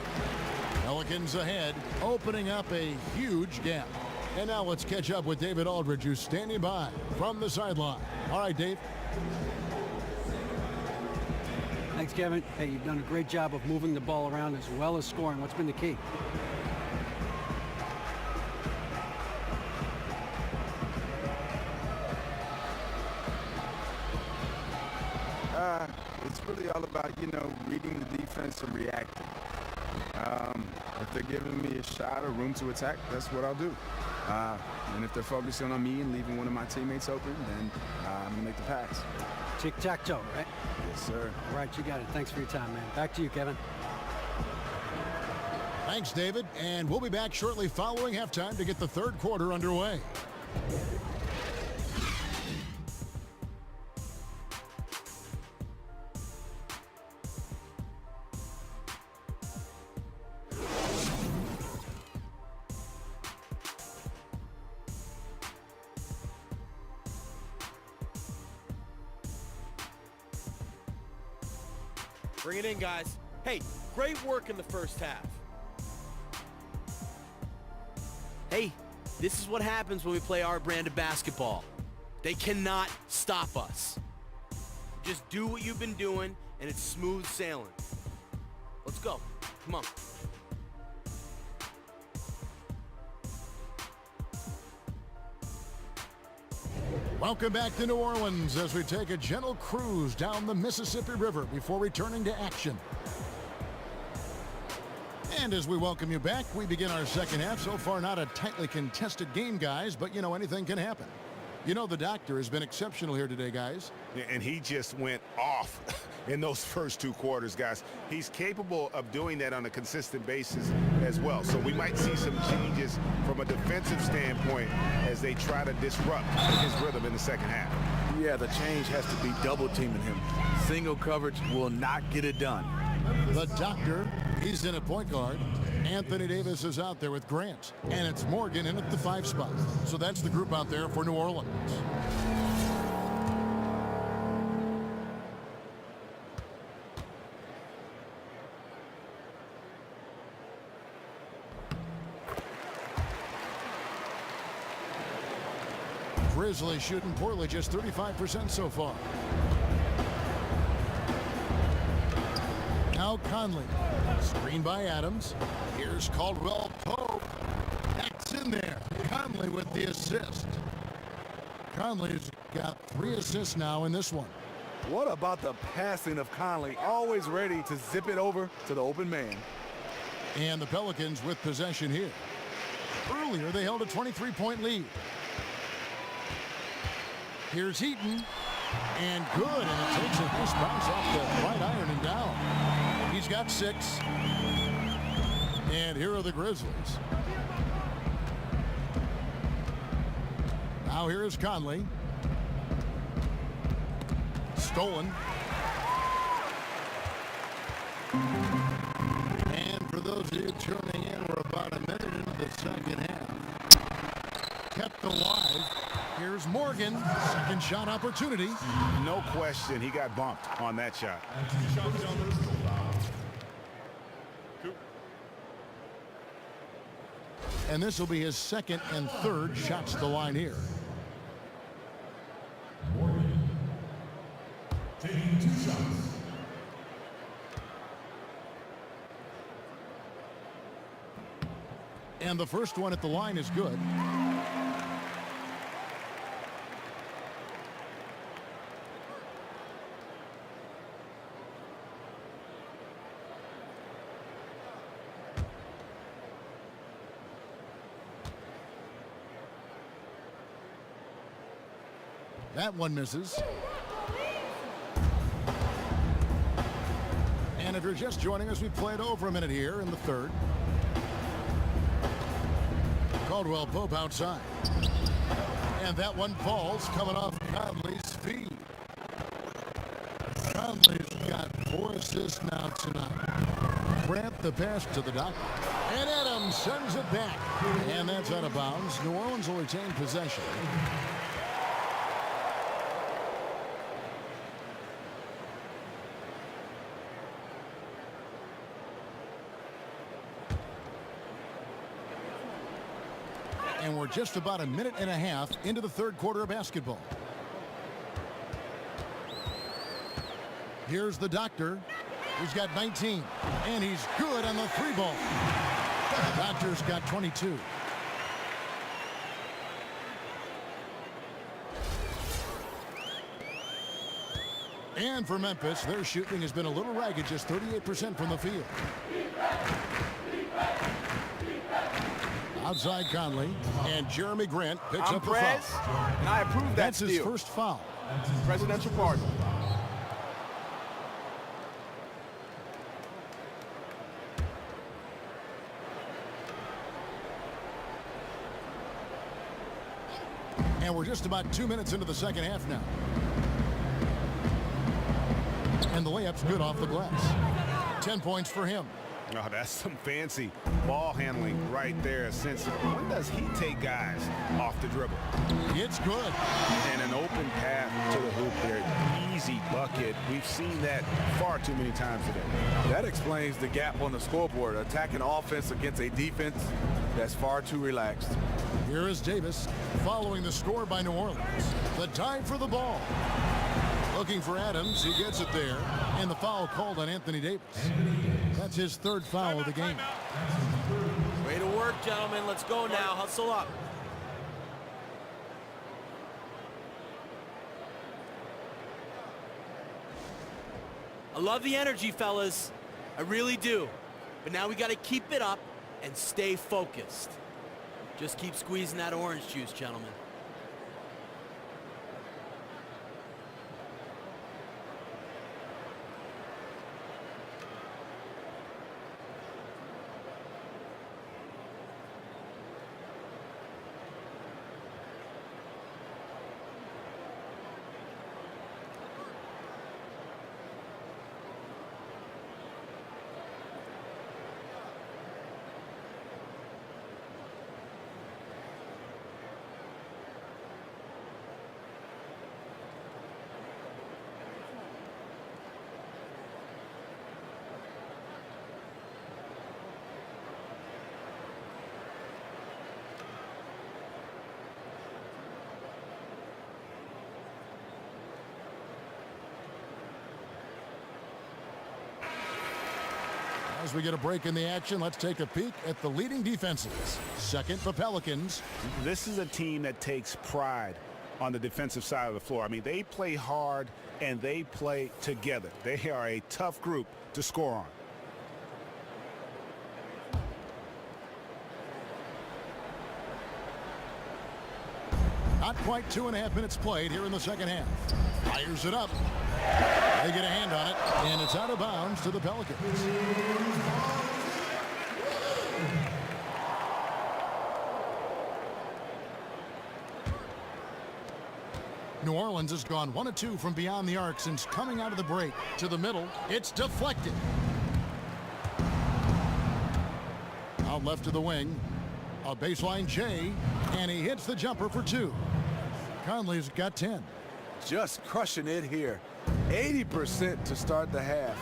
Pelicans ahead, opening up a huge gap. And now let's catch up with David Aldridge, who's standing by from the sideline. All right, Dave. Thanks, Kevin. Hey, you've done a great job of moving the ball around as well as scoring. What's been the key? It's really all about, reading the defense and reacting. If they're giving me a shot or room to attack, that's what I'll do. And if they're focusing on me and leaving one of my teammates open, then I'm going to make the pass. Tic-tac-toe, right? Yes, sir. All right, you got it. Thanks for your time, man. Back to you, Kevin. Thanks, David. And we'll be back shortly following halftime to get the third quarter underway. Bring it in, guys. Hey, great work in the first half. Hey, this is what happens when we play our brand of basketball. They cannot stop us. Just do what you've been doing, and it's smooth sailing. Let's go. Come on. Welcome back to New Orleans as we take a gentle cruise down the Mississippi River before returning to action. And as we welcome you back, we begin our second half. So far, not a tightly contested game, guys, but anything can happen. The doctor has been exceptional here today, guys. And he just went off in those first two quarters, guys. He's capable of doing that on a consistent basis as well. So we might see some changes from a defensive standpoint as they try to disrupt his rhythm in the second half. Yeah, the change has to be double teaming him. Single coverage will not get it done. The doctor, he's in at point guard. Anthony Davis is out there with Grant. And it's Morgan in at the 5 spot. So that's the group out there for New Orleans. Grizzlies shooting poorly, just 35% so far. Now Conley, screened by Adams. Here's Caldwell Pope. That's in there. Conley with the assist. Conley's got 3 assists now in this one. What about the passing of Conley? Always ready to zip it over to the open man. And the Pelicans with possession here. Earlier, they held a 23-point lead. Here's Heaton. And good, and it takes a nice bounce off the right iron and down. He's got 6. And here are the Grizzlies. Now here is Conley. Stolen. And for those of you tuning in, we're about a minute into the second half. Kept alive. Here's Morgan. Second shot opportunity. No question, he got bumped on that shot. And this will be his second and third shots to the line here. Morgan taking 2 shots. And the first one at the line is good. That one misses. And if you're just joining us, we played over a minute here in the third. Caldwell Pope outside. And that one falls coming off Conley's feed. Conley's got 4 assists now tonight. Grant the pass to the doctor. And Adams sends it back. And that's out of bounds. New Orleans will retain possession. And we're just about a minute and a half into the third quarter of basketball. Here's the doctor. He's got 19. And he's good on the 3-ball. The doctor's got 22. And for Memphis, their shooting has been a little ragged, just 38% from the field. Outside Conley, and Jeremy Grant picks up the foul. And I approve that That's steal. his first foul. Presidential pardon. And we're just about 2 minutes into the second half now. And the layup's good off the glass. 10 points for him. Oh, that's some fancy ball handling right there. Since when does he take guys off the dribble? It's good. And an open path to the hoop there. Easy bucket. We've seen that far too many times today. That explains the gap on the scoreboard. Attacking offense against a defense that's far too relaxed. Here is Davis following the score by New Orleans. The time for the ball. Looking for Adams. He gets it there. And the foul called on Anthony Davis. That's his third foul of the game. Way to work, gentlemen. Let's go now. Hustle up. I love the energy, fellas. I really do. But now we got to keep it up and stay focused. Just keep squeezing that orange juice, gentlemen. As we get a break in the action, let's take a peek at the leading defenses. Second, the Pelicans. This is a team that takes pride on the defensive side of the floor. I mean, they play hard and they play together. They are a tough group to score on. Not quite 2.5 minutes played here in the second half. Fires it up. They get a hand on it, and it's out of bounds to the Pelicans. New Orleans has gone 1 of 2 from beyond the arc since coming out of the break. To the middle, it's deflected. Out left to the wing, a baseline J, and he hits the jumper for 2. Conley's got 10. Just crushing it here. 80% to start the half.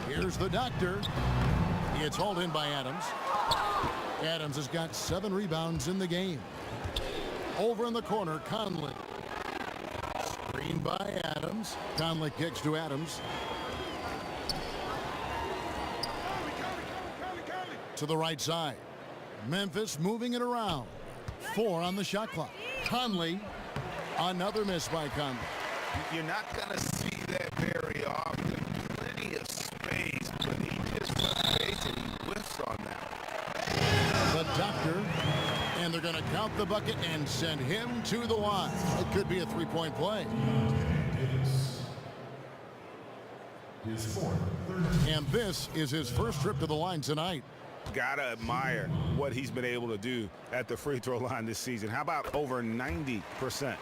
Here's the doctor. It's hauled in by Adams. Adams has got 7 rebounds in the game. Over in the corner, Conley. Screened by Adams. Conley kicks to Adams. to the right side. Memphis moving it around. 4 on the shot clock. Conley, another miss by Conley. You're not going to see that very often. Plenty of space, but he just space and he whiffs on that. The doctor, and they're going to count the bucket and send him to the line. It could be a three-point play. And this is his first trip to the line tonight. Gotta admire what he's been able to do at the free throw line this season. How about over 90%? That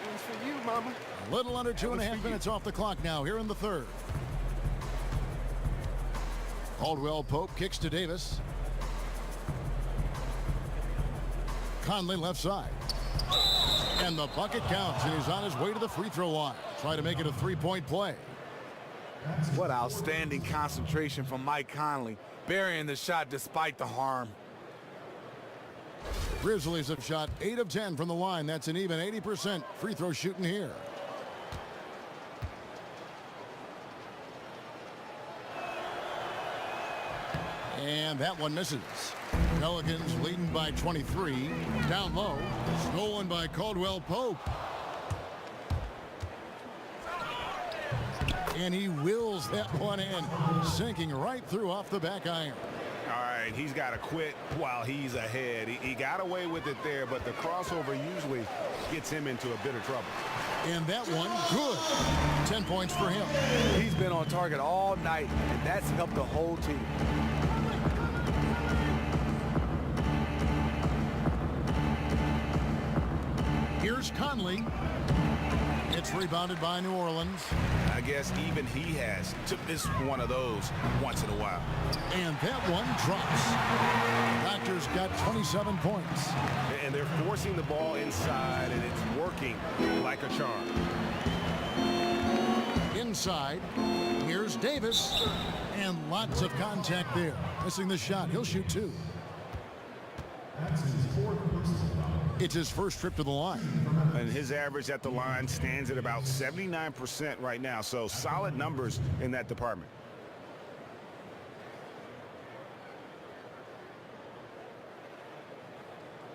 one's for you, Mama. A little under 2.5 minutes off the clock now here in the third. Caldwell Pope kicks to Davis. Conley left side. And the bucket counts, and he's on his way to the free throw line. Try to make it a three-point play. What outstanding concentration from Mike Conley, burying the shot despite the harm. Grizzlies have shot 8 of 10 from the line. That's an even 80% free throw shooting here. And that one misses. Pelicans leading by 23. Down low. Stolen by Caldwell Pope. And he wills that one in, sinking right through off the back iron. All right, he's got to quit while he's ahead. He got away with it there, but the crossover usually gets him into a bit of trouble. And that one, good. 10 points for him. He's been on target all night, and that's helped the whole team. Here's Conley. It's rebounded by New Orleans. I guess even he has to miss one of those once in a while. And that one drops. Doctor's got 27 points. And they're forcing the ball inside, and it's working like a charm. Inside, here's Davis. And lots of contact there. Missing the shot. He'll shoot 2. It's his first trip to the line. And his average at the line stands at about 79% right now. So solid numbers in that department.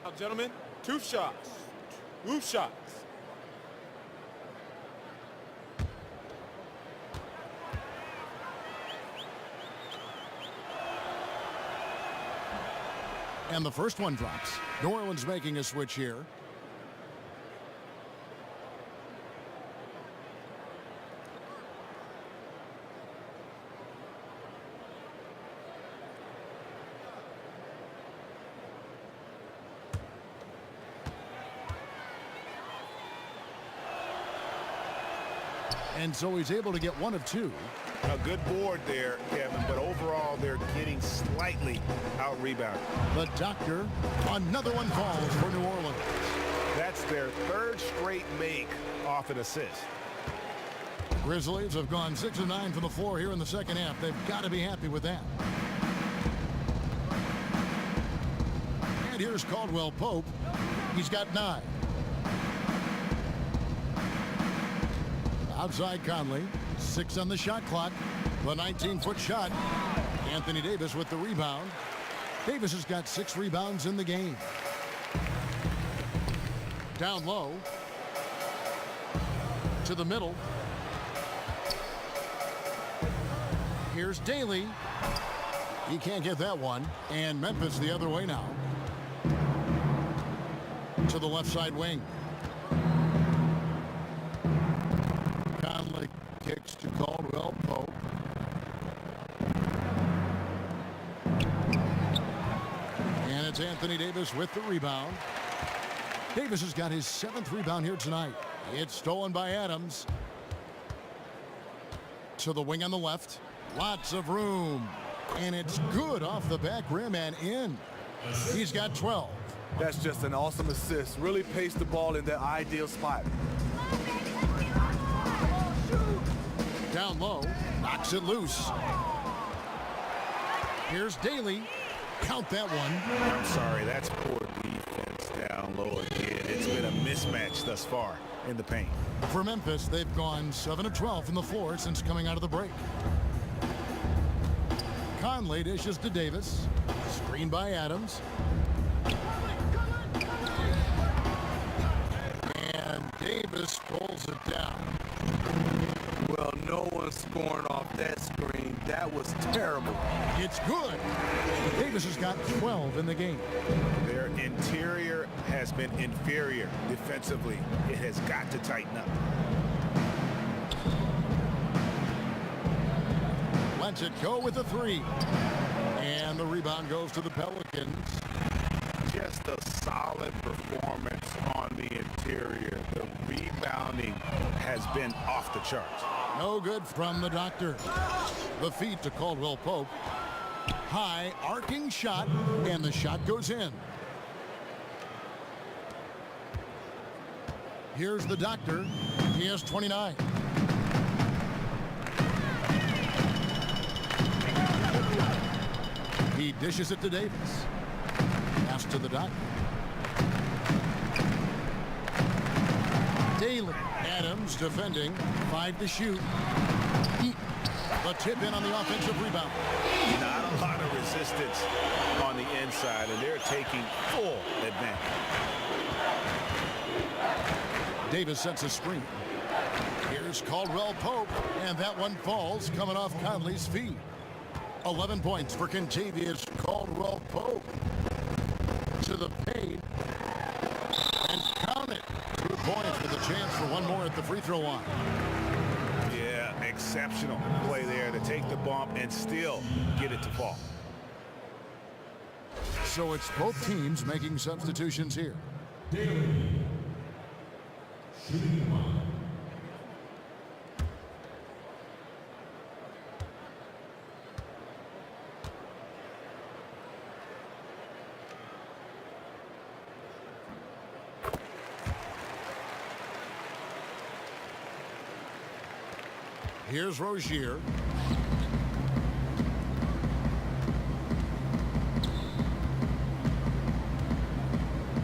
Now, gentlemen, 2 shots. 2 shots. And the first one drops. New Orleans making a switch here. And so he's able to get 1 of 2. A good board there, Kevin, but overall they're getting slightly out-rebounded. The doctor, another one falls for New Orleans. That's their 3rd straight make off an assist. Grizzlies have gone 6 of 9 from the floor here in the second half. They've got to be happy with that. And here's Caldwell Pope. He's got 9. Outside Conley, 6 on the shot clock. The 19-foot shot. Anthony Davis with the rebound. Davis has got 6 rebounds in the game. Down low. To the middle. Here's Daly. He can't get that one. And Memphis the other way now. To the left side wing. Conley kicks to Caldwell Pope. And it's Anthony Davis with the rebound. Davis has got his 7th rebound here tonight. It's stolen by Adams. To the wing on the left. Lots of room. And it's good off the back rim and in. He's got 12. That's just an awesome assist. Really paced the ball in the ideal spot. Down low, knocks it loose. Here's Daly. Count that one. I'm sorry, that's poor defense down low again. It's been a mismatch thus far in the paint. For Memphis, they've gone 7 of 12 from the floor since coming out of the break. Conley dishes to Davis. Screen by Adams. And Davis pulls it down. Well, no one's scoring off that screen. That was terrible. It's good. Davis has got 12 in the game. Their interior has been inferior defensively. It has got to tighten up. Lets it go with a 3. And the rebound goes to the Pelicans. Just a solid performance on the interior. The rebounding has been off the charts. No good from the doctor. The feed to Caldwell Pope. High arcing shot, and the shot goes in. Here's the doctor. He has 29. He dishes it to Davis. Pass to the doctor. Daly. Adams defending. 5 to shoot. The tip in on the offensive rebound. Not a lot of resistance on the inside, and they're taking full advantage. Davis sets a screen. Here's Caldwell Pope, and that one falls coming off Conley's feet. 11 points for Kentavious Caldwell Pope. To the paint. And count it. 2 points with a chance for one more at the free throw line. Yeah, exceptional play there to take the bump and still get it to fall. So it's both teams making substitutions here. Here's Rozier.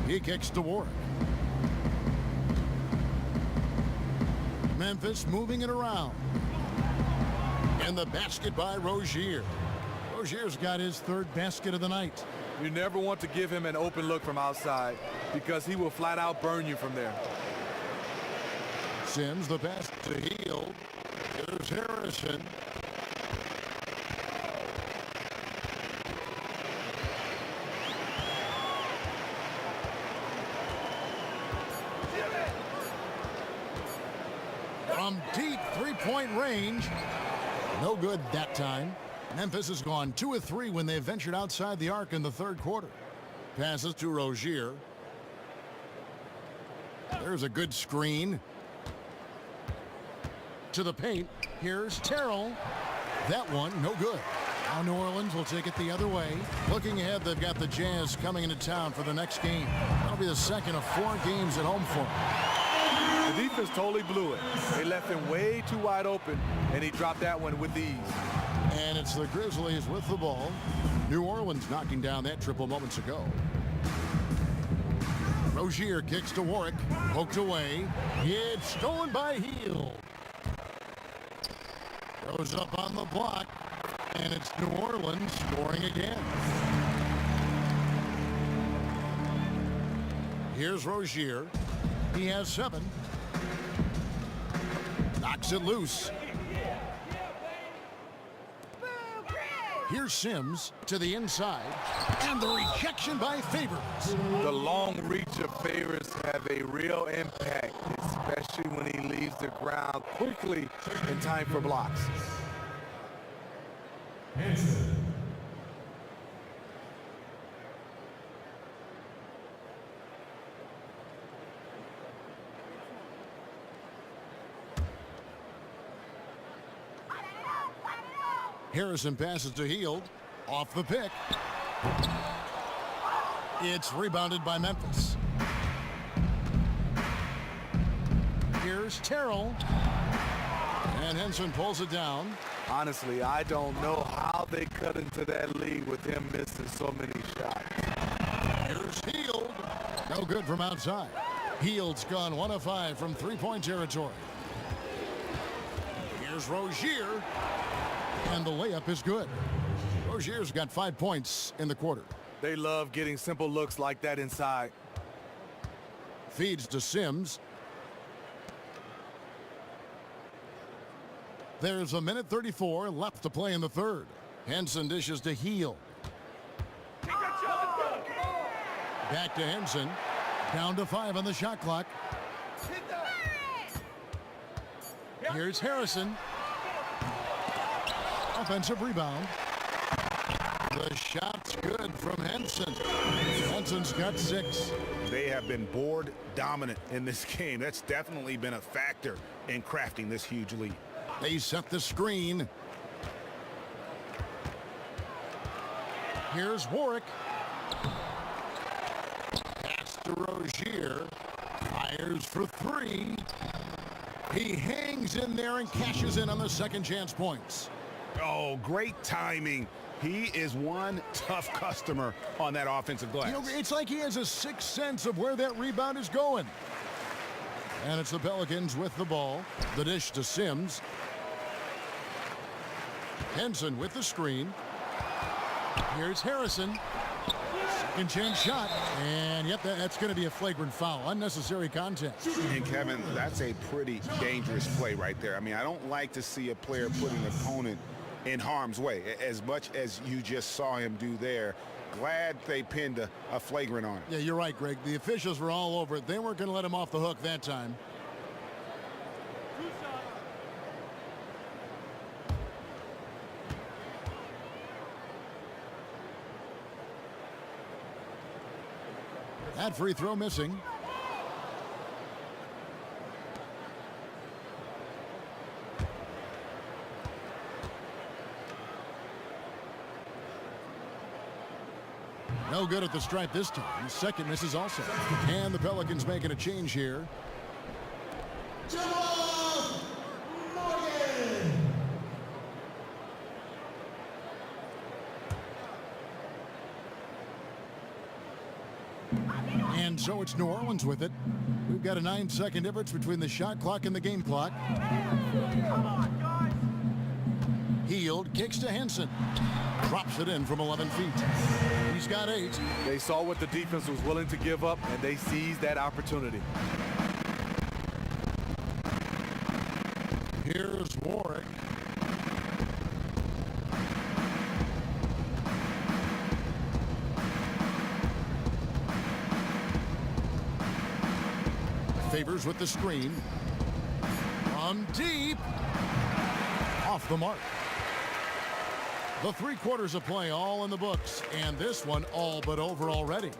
He kicks to Warwick. Memphis moving it around. And the basket by Rozier. Rozier's got his 3rd basket of the night. You never want to give him an open look from outside because he will flat out burn you from there. Sims, the pass to Hield. Here's Harrison. From deep 3-point range. No good that time. Memphis has gone 2 of 3 when they ventured outside the arc in the 3rd quarter. Passes to Rozier. There's a good screen. To the paint. Here's Terrell. That one, no good. Now New Orleans will take it the other way. Looking ahead, they've got the Jazz coming into town for the next game. That'll be the second of 4 games at home for them. The defense totally blew it. They left him way too wide open, and he dropped that one with ease. And it's the Grizzlies with the ball. New Orleans knocking down that triple moments ago. Rozier kicks to Warwick. Poked away. It's stolen by Hield. Goes up on the block, and it's New Orleans scoring again. Here's Rozier. He has 7. Knocks it loose. Here's Sims to the inside, and the rejection by Favors. The long reach of Favors have a real impact, especially when he leaves the ground quickly in time for blocks. Harrison passes to Hield. Off the pick. It's rebounded by Memphis. Here's Terrell. And Henson pulls it down. Honestly, I don't know how they cut into that lead with him missing so many shots. Here's Hield. No good from outside. Hield's gone 1 of 5 from 3-point territory. Here's Rozier. And the layup is good. Rozier's got 5 points in the quarter. They love getting simple looks like that inside. Feeds to Sims. There's a minute 34 left to play in the third. Henson dishes to Heel. Back to Henson. Down to 5 on the shot clock. Here's Harrison. Offensive rebound. The shot's good from Henson. Henson's got 6. They have been board dominant in this game. That's definitely been a factor in crafting this huge lead. They set the screen. Here's Warwick. Pass to Rozier. Fires for 3. He hangs in there and cashes in on the second chance points. Oh, great timing. He is one tough customer on that offensive glass. You know, it's like he has a sixth sense of where that rebound is going. And it's the Pelicans with the ball. The dish to Sims. Henson with the screen. Here's Harrison. Second chance shot. And yep, that's going to be a flagrant foul. Unnecessary contact. And Kevin, that's a pretty dangerous play right there. I mean, I don't like to see a player put an opponent in harm's way as much as you just saw him do there. Glad they pinned a flagrant on him. Yeah, you're right, Greg. The officials were all over it. They weren't going to let him off the hook that time. That free throw missing. No good at the stripe this time. Second misses also. And the Pelicans making a change here. And so it's New Orleans with it. We've got a 9-second difference between the shot clock and the game clock. Healed, kicks to Henson. Drops it in from 11 feet. He's got 8. They saw what the defense was willing to give up, and they seized that opportunity. Here's Warwick. Favors with the screen. From deep. Off the mark. The 3 quarters of play all in the books, and this one all but over already.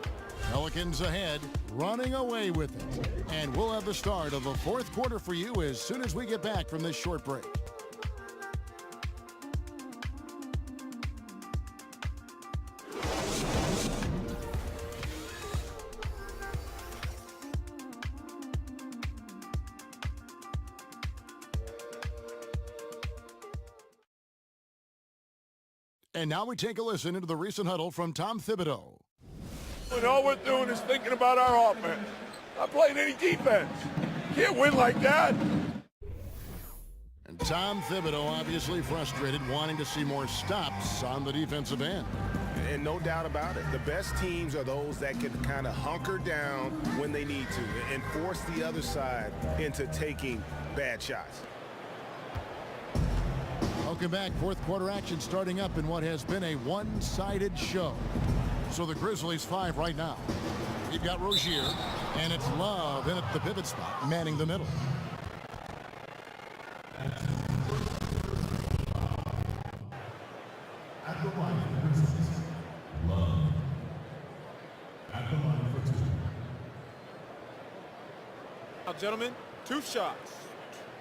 Pelicans ahead, running away with it. And we'll have the start of the 4th quarter for you as soon as we get back from this short break. And now we take a listen into the recent huddle from Tom Thibodeau. And all we're doing is thinking about our offense. Not playing any defense. Can't win like that. And Tom Thibodeau obviously frustrated, wanting to see more stops on the defensive end. And no doubt about it, the best teams are those that can kind of hunker down when they need to and force the other side into taking bad shots. Welcome back. 4th quarter action starting up in what has been a one-sided show. So the Grizzlies 5 right now. You've got Rozier, and it's Love in at the pivot spot, manning the middle. At the line for the Grizzlies, Love. At the line for 2. Now, gentlemen, 2 shots.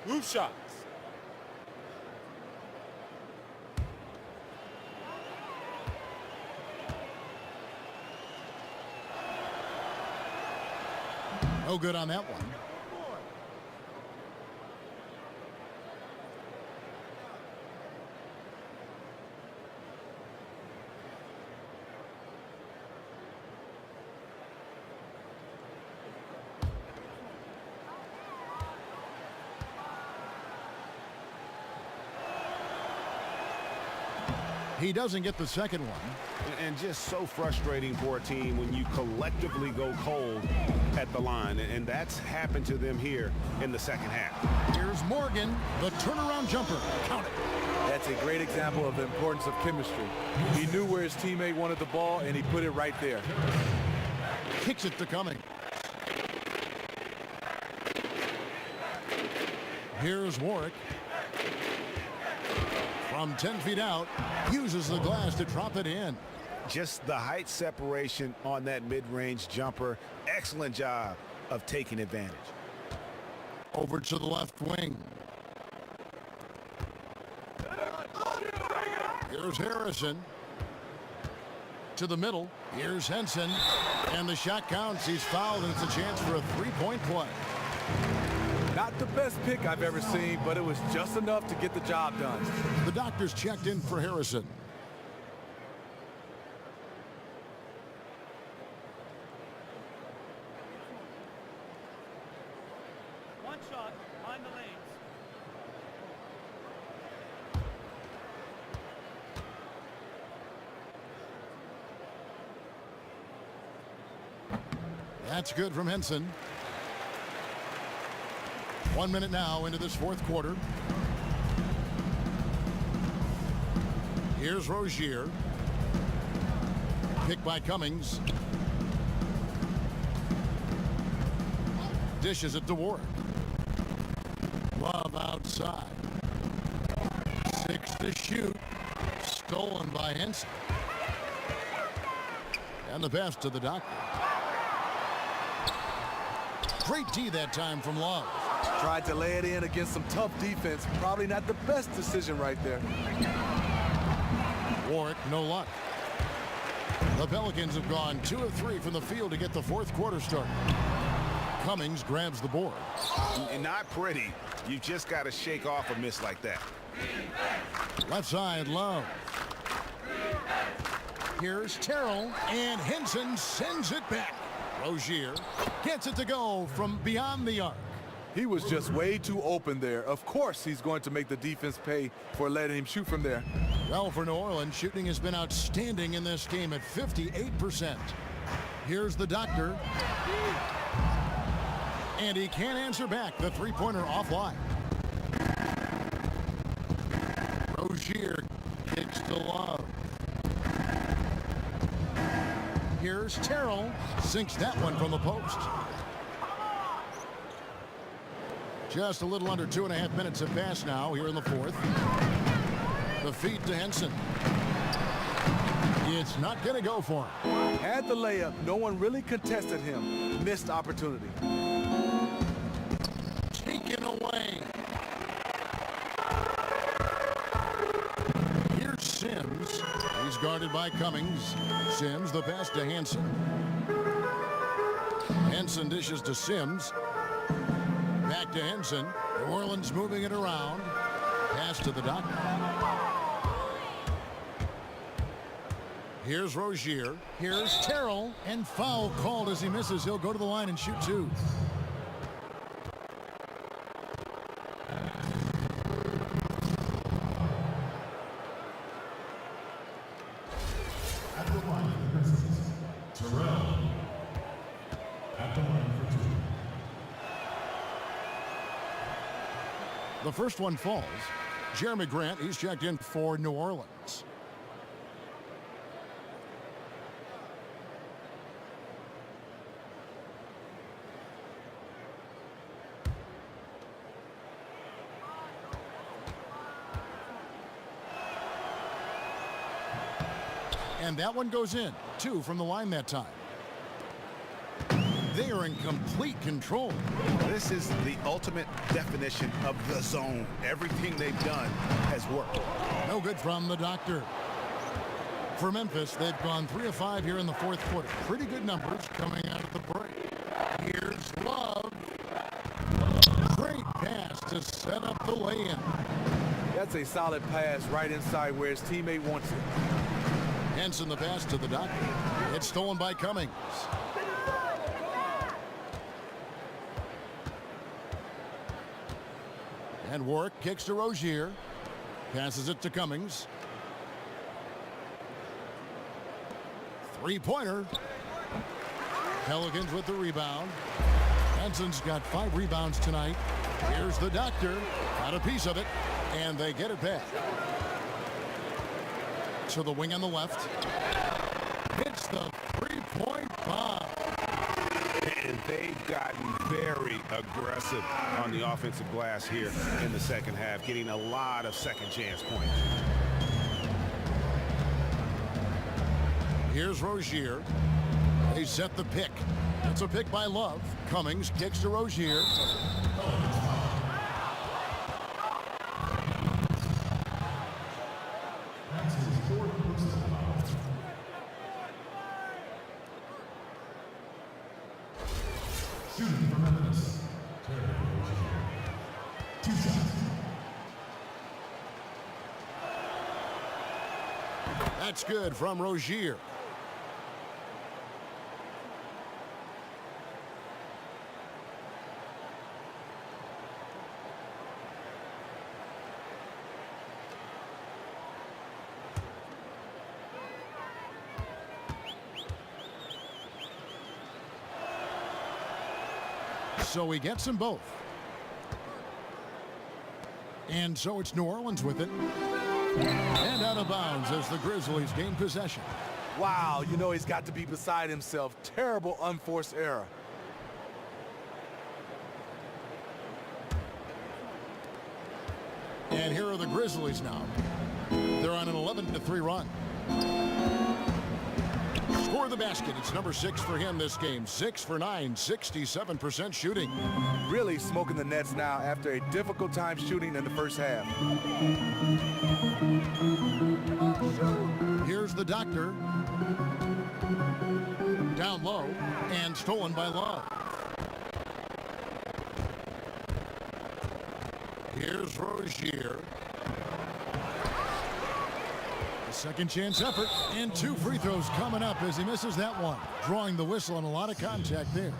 2 shots. No good on that one. He doesn't get the second one. And just so frustrating for a team when you collectively go cold at the line. And that's happened to them here in the second half. Here's Morgan, the turnaround jumper. Count it. That's a great example of the importance of chemistry. He knew where his teammate wanted the ball, and he put it right there. Kicks it to Cummings. Here's Warwick. From 10 feet out, uses the glass to drop it in. Just the height separation on that mid-range jumper. Excellent job of taking advantage. Over to the left wing. Here's Harrison. To the middle. Here's Henson. And the shot counts. He's fouled, and it's a chance for a three-point play. Not the best pick I've ever seen, but it was just enough to get the job done. The doctors checked in for Harrison. One shot behind the lanes. That's good from Henson. 1 minute now into this fourth quarter. Here's Rozier. Picked by Cummings. Dishes it to Warwick. Love outside. 6 to shoot. Stolen by Henson. And the pass to the doctor. Great D that time from Love. Tried to lay it in against some tough defense. Probably not the best decision right there. Warwick, no luck. The Pelicans have gone 2 of 3 from the field to get the fourth quarter started. Cummings grabs the board. Not pretty. You just got to shake off a miss like that. Left side, Love. Here's Terrell, and Henson sends it back. Rozier gets it to go from beyond the arc. He was just way too open there. Of course he's going to make the defense pay for letting him shoot from there. Well, for New Orleans, shooting has been outstanding in this game at 58%. Here's the doctor. And he can't answer back. The three-pointer offline. Rozier kicks to Love. Here's Terrell. Sinks that one from the post. Just a little under 2.5 minutes have passed now here in the fourth. The feed to Henson. It's not going to go for him. Had the layup. No one really contested him. Missed opportunity. Taken away. Here's Sims. He's guarded by Cummings. Sims, the pass to Henson. Henson dishes to Sims. Back to Henson. New Orleans moving it around. Pass to the doctor. Here's Rozier. Here's Terrell. And foul called as he misses. He'll go to the line and shoot 2. At the line of the Grizzlies, Terrell. At the line for 2. The first one falls. Jeremy Grant, he's checked in for New Orleans. And that one goes in. 2 from the line that time. They are in complete control. This is the ultimate definition of the zone. Everything they've done has worked. No good from the doctor. For Memphis, they've gone 3 of 5 here in the fourth quarter. Pretty good numbers coming out of the break. Here's Love. Great pass to set up the lay-in. That's a solid pass right inside where his teammate wants it. Henson the pass to the doctor. It's stolen by Cummings. And Warwick kicks to Rozier. Passes it to Cummings. Three-pointer. Pelicans with the rebound. Benson's got 5 rebounds tonight. Here's the doctor. Got a piece of it. And they get it back. To the wing on the left. Hits the three-point bomb. And they've gotten very aggressive on the offensive glass here in the second half, getting a lot of second chance points. Here's Rozier. They set the pick. That's a pick by Love. Cummings kicks to Rozier. Shooting for Memphis. Two shots. That's good from Rozier. So he gets them both. And so it's New Orleans with it. And out of bounds as the Grizzlies gain possession. Wow, you know he's got to be beside himself. Terrible unforced error. And here are the Grizzlies now. They're on an 11-3 run. Score the basket. It's number 6 for him this game. 6 for 9, 67% shooting. Really smoking the nets now after a difficult time shooting in the first half. Here's the doctor. Down low and stolen by Love. Here's Rozier. Second chance effort, and 2 free throws coming up as he misses that one. Drawing the whistle and a lot of contact there.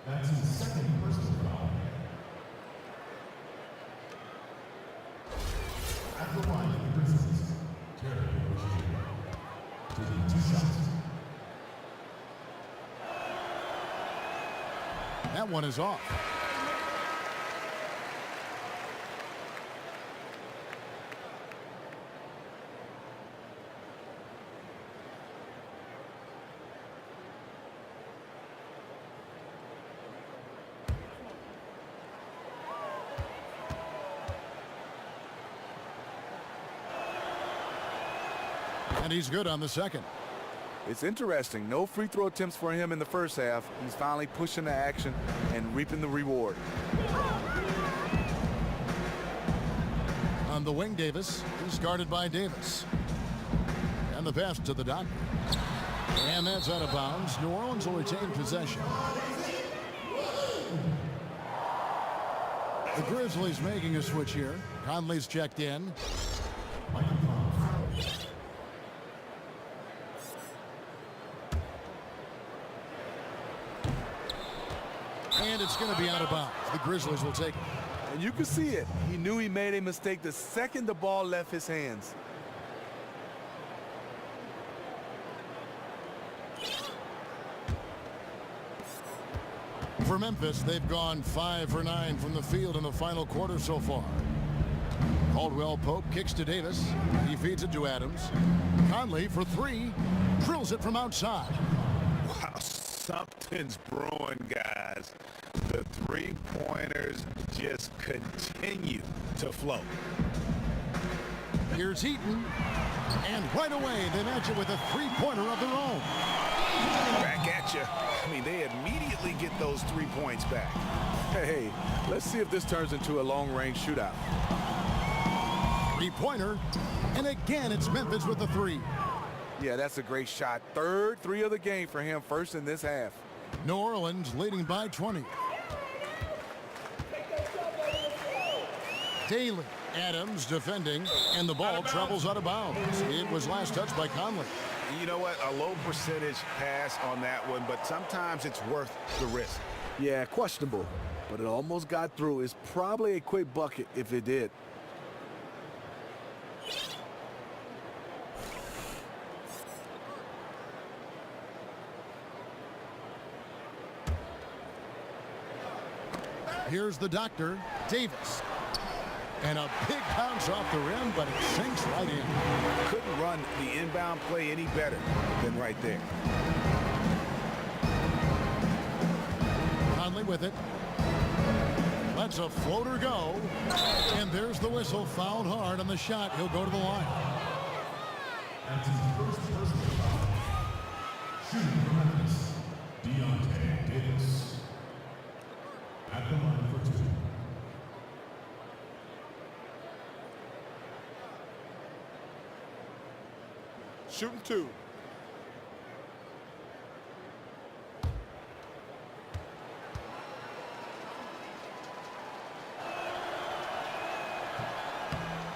That's his second personal foul. At the line of the Grizzlies, Terry Rozier, taking 2 shots. That one is off. And he's good on the second. It's interesting. No free throw attempts for him in the first half. He's finally pushing the action and reaping the reward. On the wing, Davis. He's guarded by Davis. And the pass to the doctor. And that's out of bounds. New Orleans will retain possession. The Grizzlies making a switch here. Conley's checked in. And it's going to be out of bounds. The Grizzlies will take it. And you can see it. He knew he made a mistake the second the ball left his hands. For Memphis, they've gone 5 for 9 from the field in the final quarter so far. Caldwell Pope kicks to Davis. He feeds it to Adams. Conley for 3. Drills it from outside. Wow, something's brewing, guys. The three-pointers just continue to flow. Here's Heaton. And right away, they match it with a three-pointer of their own. Back at you. I mean, they immediately get those 3 points back. Hey, let's see if this turns into a long-range shootout. Three-pointer. And again, it's Memphis with the 3. Yeah, that's a great shot. Third 3 of the game for him, first in this half. New Orleans leading by 20. Daly. Adams defending, and the ball travels out of bounds. It was last touched by Conley. You know what? A low percentage pass on that one, but sometimes it's worth the risk. Yeah, questionable, but it almost got through. It's probably a quick bucket if it did. Here's the doctor, Davis. And a big bounce off the rim, but it sinks right in. Couldn't run the inbound play any better than right there. Conley with it. Lets a floater go. And there's the whistle. Fouled hard on the shot. He'll go to the line. That's his first personal foul. Shooting for Memphis, Deontay Davis. At the line for 2. Shooting 2.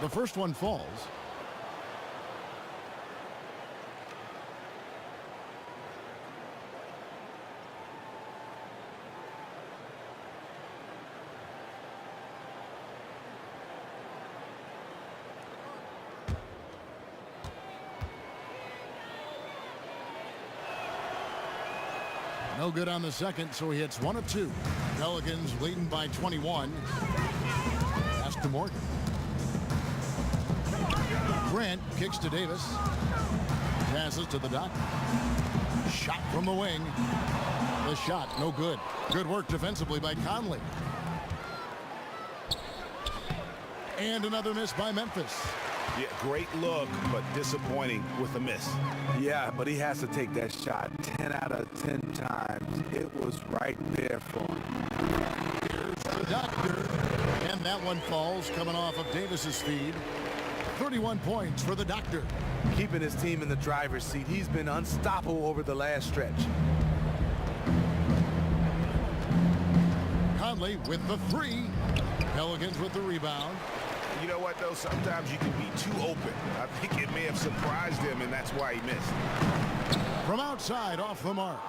The first one falls. No good on the second, so he hits 1 of 2. Pelicans leading by 21. Pass to Morgan. Grant kicks to Davis. Passes to the doctor. Shot from the wing. The shot, no good. Good work defensively by Conley. And another miss by Memphis. Yeah, great look, but disappointing with a miss. Yeah, but he has to take that shot 10 out of 10 times. It was right there for him. Here's the doctor. And that one falls, coming off of Davis's feed. 31 points for the doctor. Keeping his team in the driver's seat. He's been unstoppable over the last stretch. Conley with the 3. Pelicans with the rebound. You know what, though? Sometimes you can be too open. I think it may have surprised him, and that's why he missed. From outside, off the mark.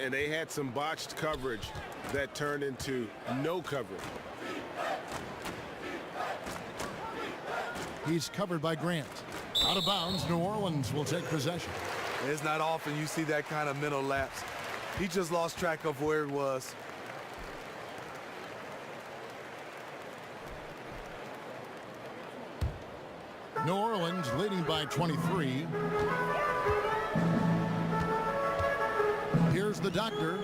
And they had some botched coverage that turned into no coverage. He's covered by Grant. Out of bounds, New Orleans will take possession. It's not often you see that kind of mental lapse. He just lost track of where it was. New Orleans leading by 23. Here's the doctor.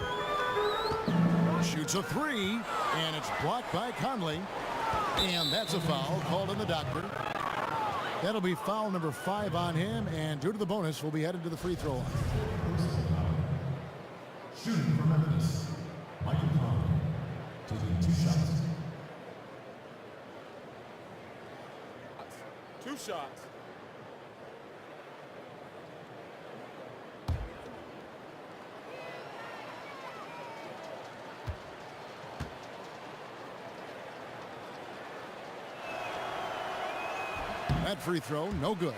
Shoots a 3, and it's blocked by Conley. And that's a foul called on the doctor. That'll be foul number 5 on him, and due to the bonus, will be headed to the free throw line. Shooting for Memphis, Michael Conley, taking 2 shots. 2 shots. That free throw, no good.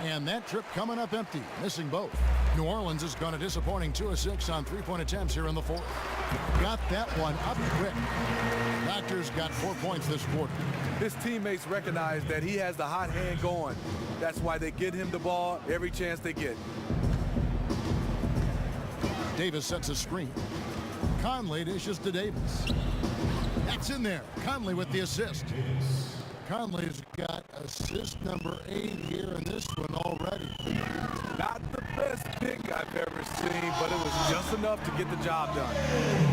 And that trip coming up empty, missing both. New Orleans has gone a disappointing 2 of 6 on 3-point attempts here in the 4th. Got that one up quick. Doctor's got 4 points this quarter. His teammates recognize that he has the hot hand going. That's why they get him the ball every chance they get. Davis sets a screen. Conley dishes to Davis. That's in there. Conley with the assist. Conley's got assist number 8 here in this one already. Not the best pick I've ever seen, but it was just enough to get the job done.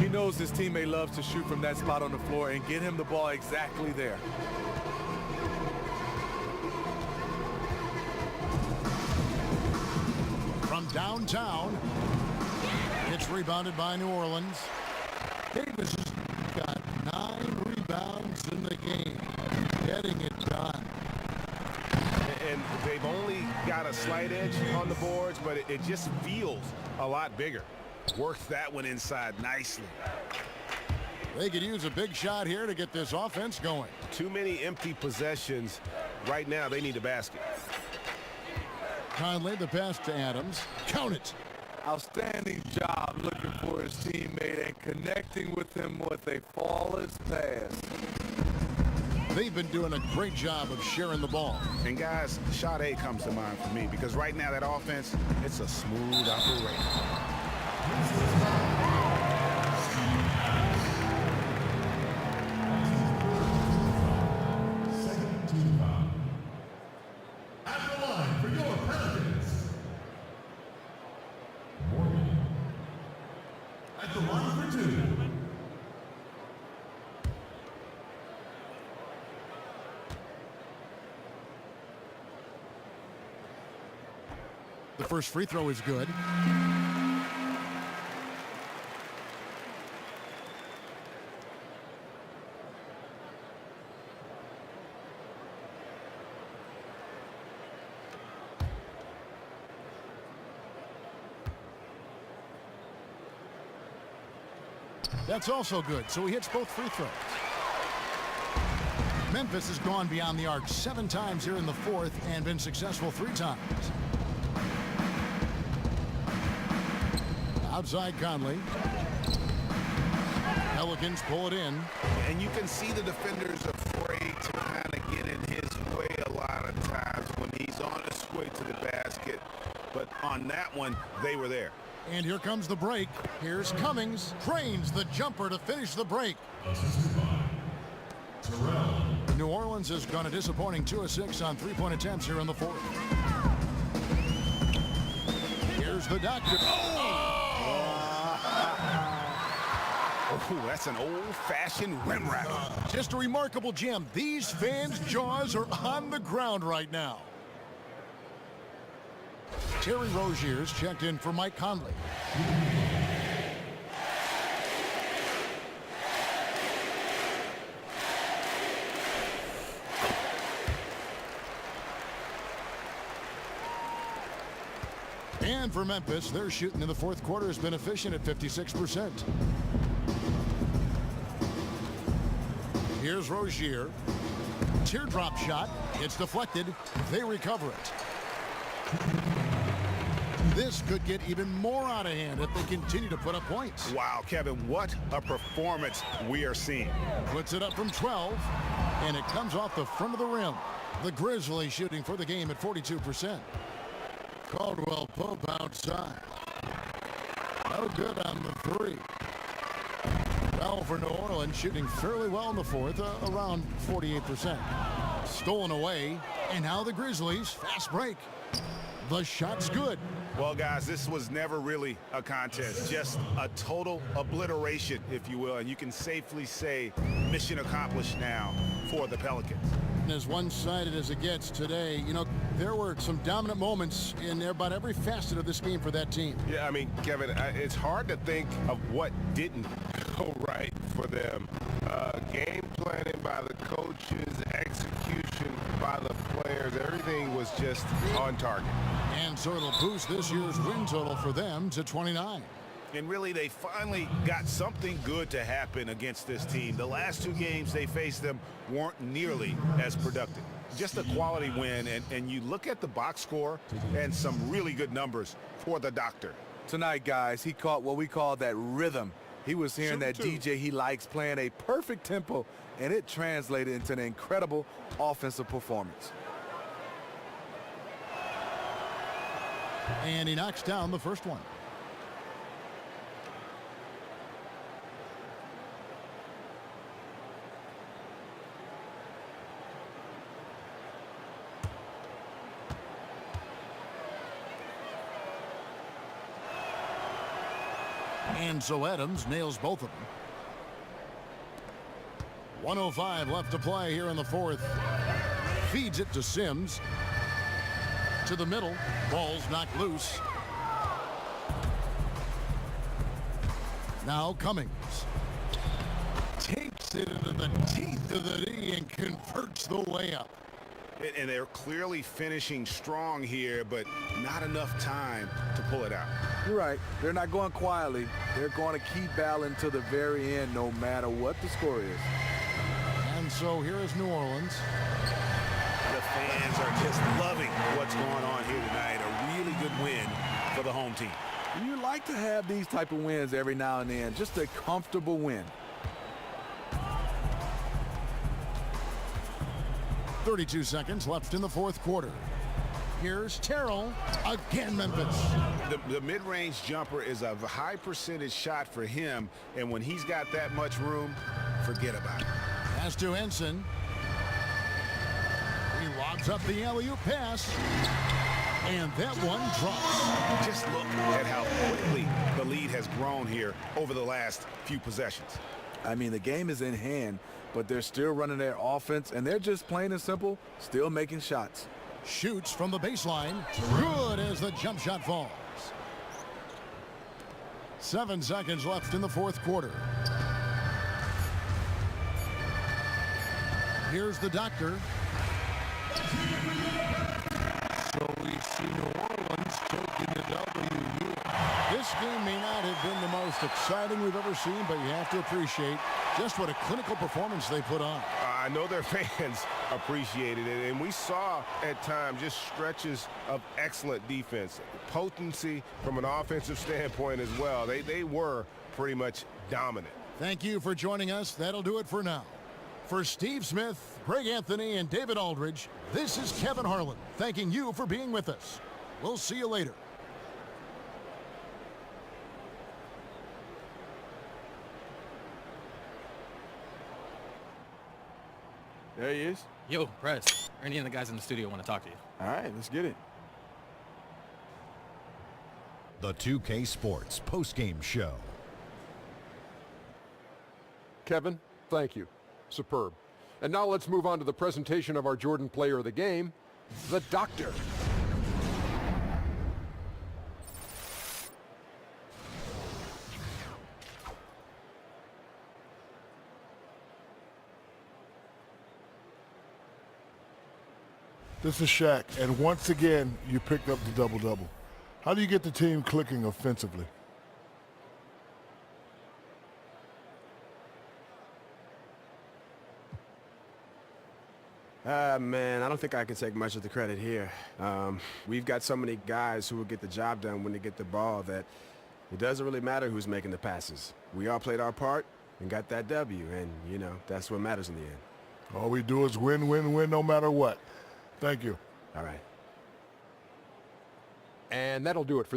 He knows his teammate loves to shoot from that spot on the floor and get him the ball exactly there. From downtown, it's rebounded by New Orleans. Davis has got 9 rebounds in the game, getting it done. And they've only got a slight edge on the boards, but it just feels a lot bigger. Worked that one inside nicely. They could use a big shot here to get this offense going. Too many empty possessions. Right now, they need a basket. Conley, the pass to Adams. Count it. Outstanding job looking for his teammate and connecting with him with a flawless pass. They've been doing a great job of sharing the ball. And guys, shot A comes to mind for me because right now that offense, it's a smooth operation. At the line for your Pelicans, Morgan. At the line for 2. The first free throw is good. That's also good, so he hits both free throws. Memphis has gone beyond the arc 7 times here in the fourth and been successful 3 times. Outside Conley. Pelicans pull it in. And you can see the defenders afraid to kind of get in his way a lot of times when he's on his way to the basket. But on that one, they were there. And here comes the break. Here's Cummings. Trains the jumper to finish the break. Assisted by Terrell. New Orleans has gone a disappointing 2 of 6 on 3-point attempts here in the fourth. Here's the doctor. Oh, that's an old-fashioned rim wrap. Just a remarkable gem. These fans' jaws are on the ground right now. Terry Rozier's checked in for Mike Conley. And for Memphis, their shooting in the fourth quarter has been efficient at 56%. Here's Rozier. Teardrop shot. It's deflected. They recover it. This could get even more out of hand if they continue to put up points. Wow, Kevin, what a performance we are seeing. Puts it up from 12, and it comes off the front of the rim. The Grizzlies shooting for the game at 42%. Caldwell Pope outside. No good on the 3. Well, for New Orleans, shooting fairly well in the fourth, around 48%. Stolen away, and now the Grizzlies, fast break. The shot's good. Well, guys, this was never really a contest, just a total obliteration, if you will, and you can safely say mission accomplished now for the Pelicans. As one-sided as it gets today, you know, there were some dominant moments in about every facet of this game for that team. Yeah, I mean, Kevin, it's hard to think of what didn't go right for them. Game planning by the coaches, execution by the players, everything was just on target. And so it'll boost this year's win total for them to 29. And really, they finally got something good to happen against this team. The last 2 games they faced them weren't nearly as productive. Just a quality win, and you look at the box score and some really good numbers for the doctor. Tonight, guys, he caught what we call that rhythm. He was hearing that DJ he likes playing a perfect tempo, and it translated into an incredible offensive performance. And he knocks down the first one. And so Adams nails both of them. 1:05 left to play here in the fourth. Feeds it to Sims. To the middle. Ball's knocked loose. Now Cummings. Takes it into the teeth of the knee and converts the layup. And they're clearly finishing strong here, but not enough time to pull it out. You're right. They're not going quietly. They're going to keep battling to the very end, no matter what the score is. And so here is New Orleans. The fans are just loving what's going on here tonight. A really good win for the home team. You like to have these type of wins every now and then. Just a comfortable win. 32 seconds left in the fourth quarter. Here's Terrell. Again, Memphis. The mid-range jumper is a high percentage shot for him, and when he's got that much room, forget about it. Pass to Henson. He lobs up the alley-oop pass. And that one drops. Just look at how quickly the lead has grown here over the last few possessions. I mean, the game is in hand, but they're still running their offense, and they're just plain and simple, still making shots. Shoots from the baseline. Good as the jump shot falls. 7 seconds left in the fourth quarter. Here's the doctor. So we see New Orleans taking the W here. This game may not have been the most exciting we've ever seen, but you have to appreciate just what a clinical performance they put on. I know their fans appreciated it, and we saw at times just stretches of excellent defense, potency from an offensive standpoint as well. They were pretty much dominant. Thank you for joining us. That'll do it for now. For Steve Smith, Greg Anthony, and David Aldridge, this is Kevin Harlan thanking you for being with us. We'll see you later. There he is. Yo, Press. Ernie and the guys in the studio want to talk to you. All right, let's get it. The 2K Sports postgame show. Kevin, thank you. Superb. And now let's move on to the presentation of our Jordan player of the game, the Doctor. This is Shaq, and once again, you picked up the double-double. How do you get the team clicking offensively? Man, I don't think I can take much of the credit here. We've got so many guys who will get the job done when they get the ball that it doesn't really matter who's making the passes. We all played our part and got that W, and, you know, that's what matters in the end. All we do is win, win, win, no matter what. Thank you. All right. And that'll do it for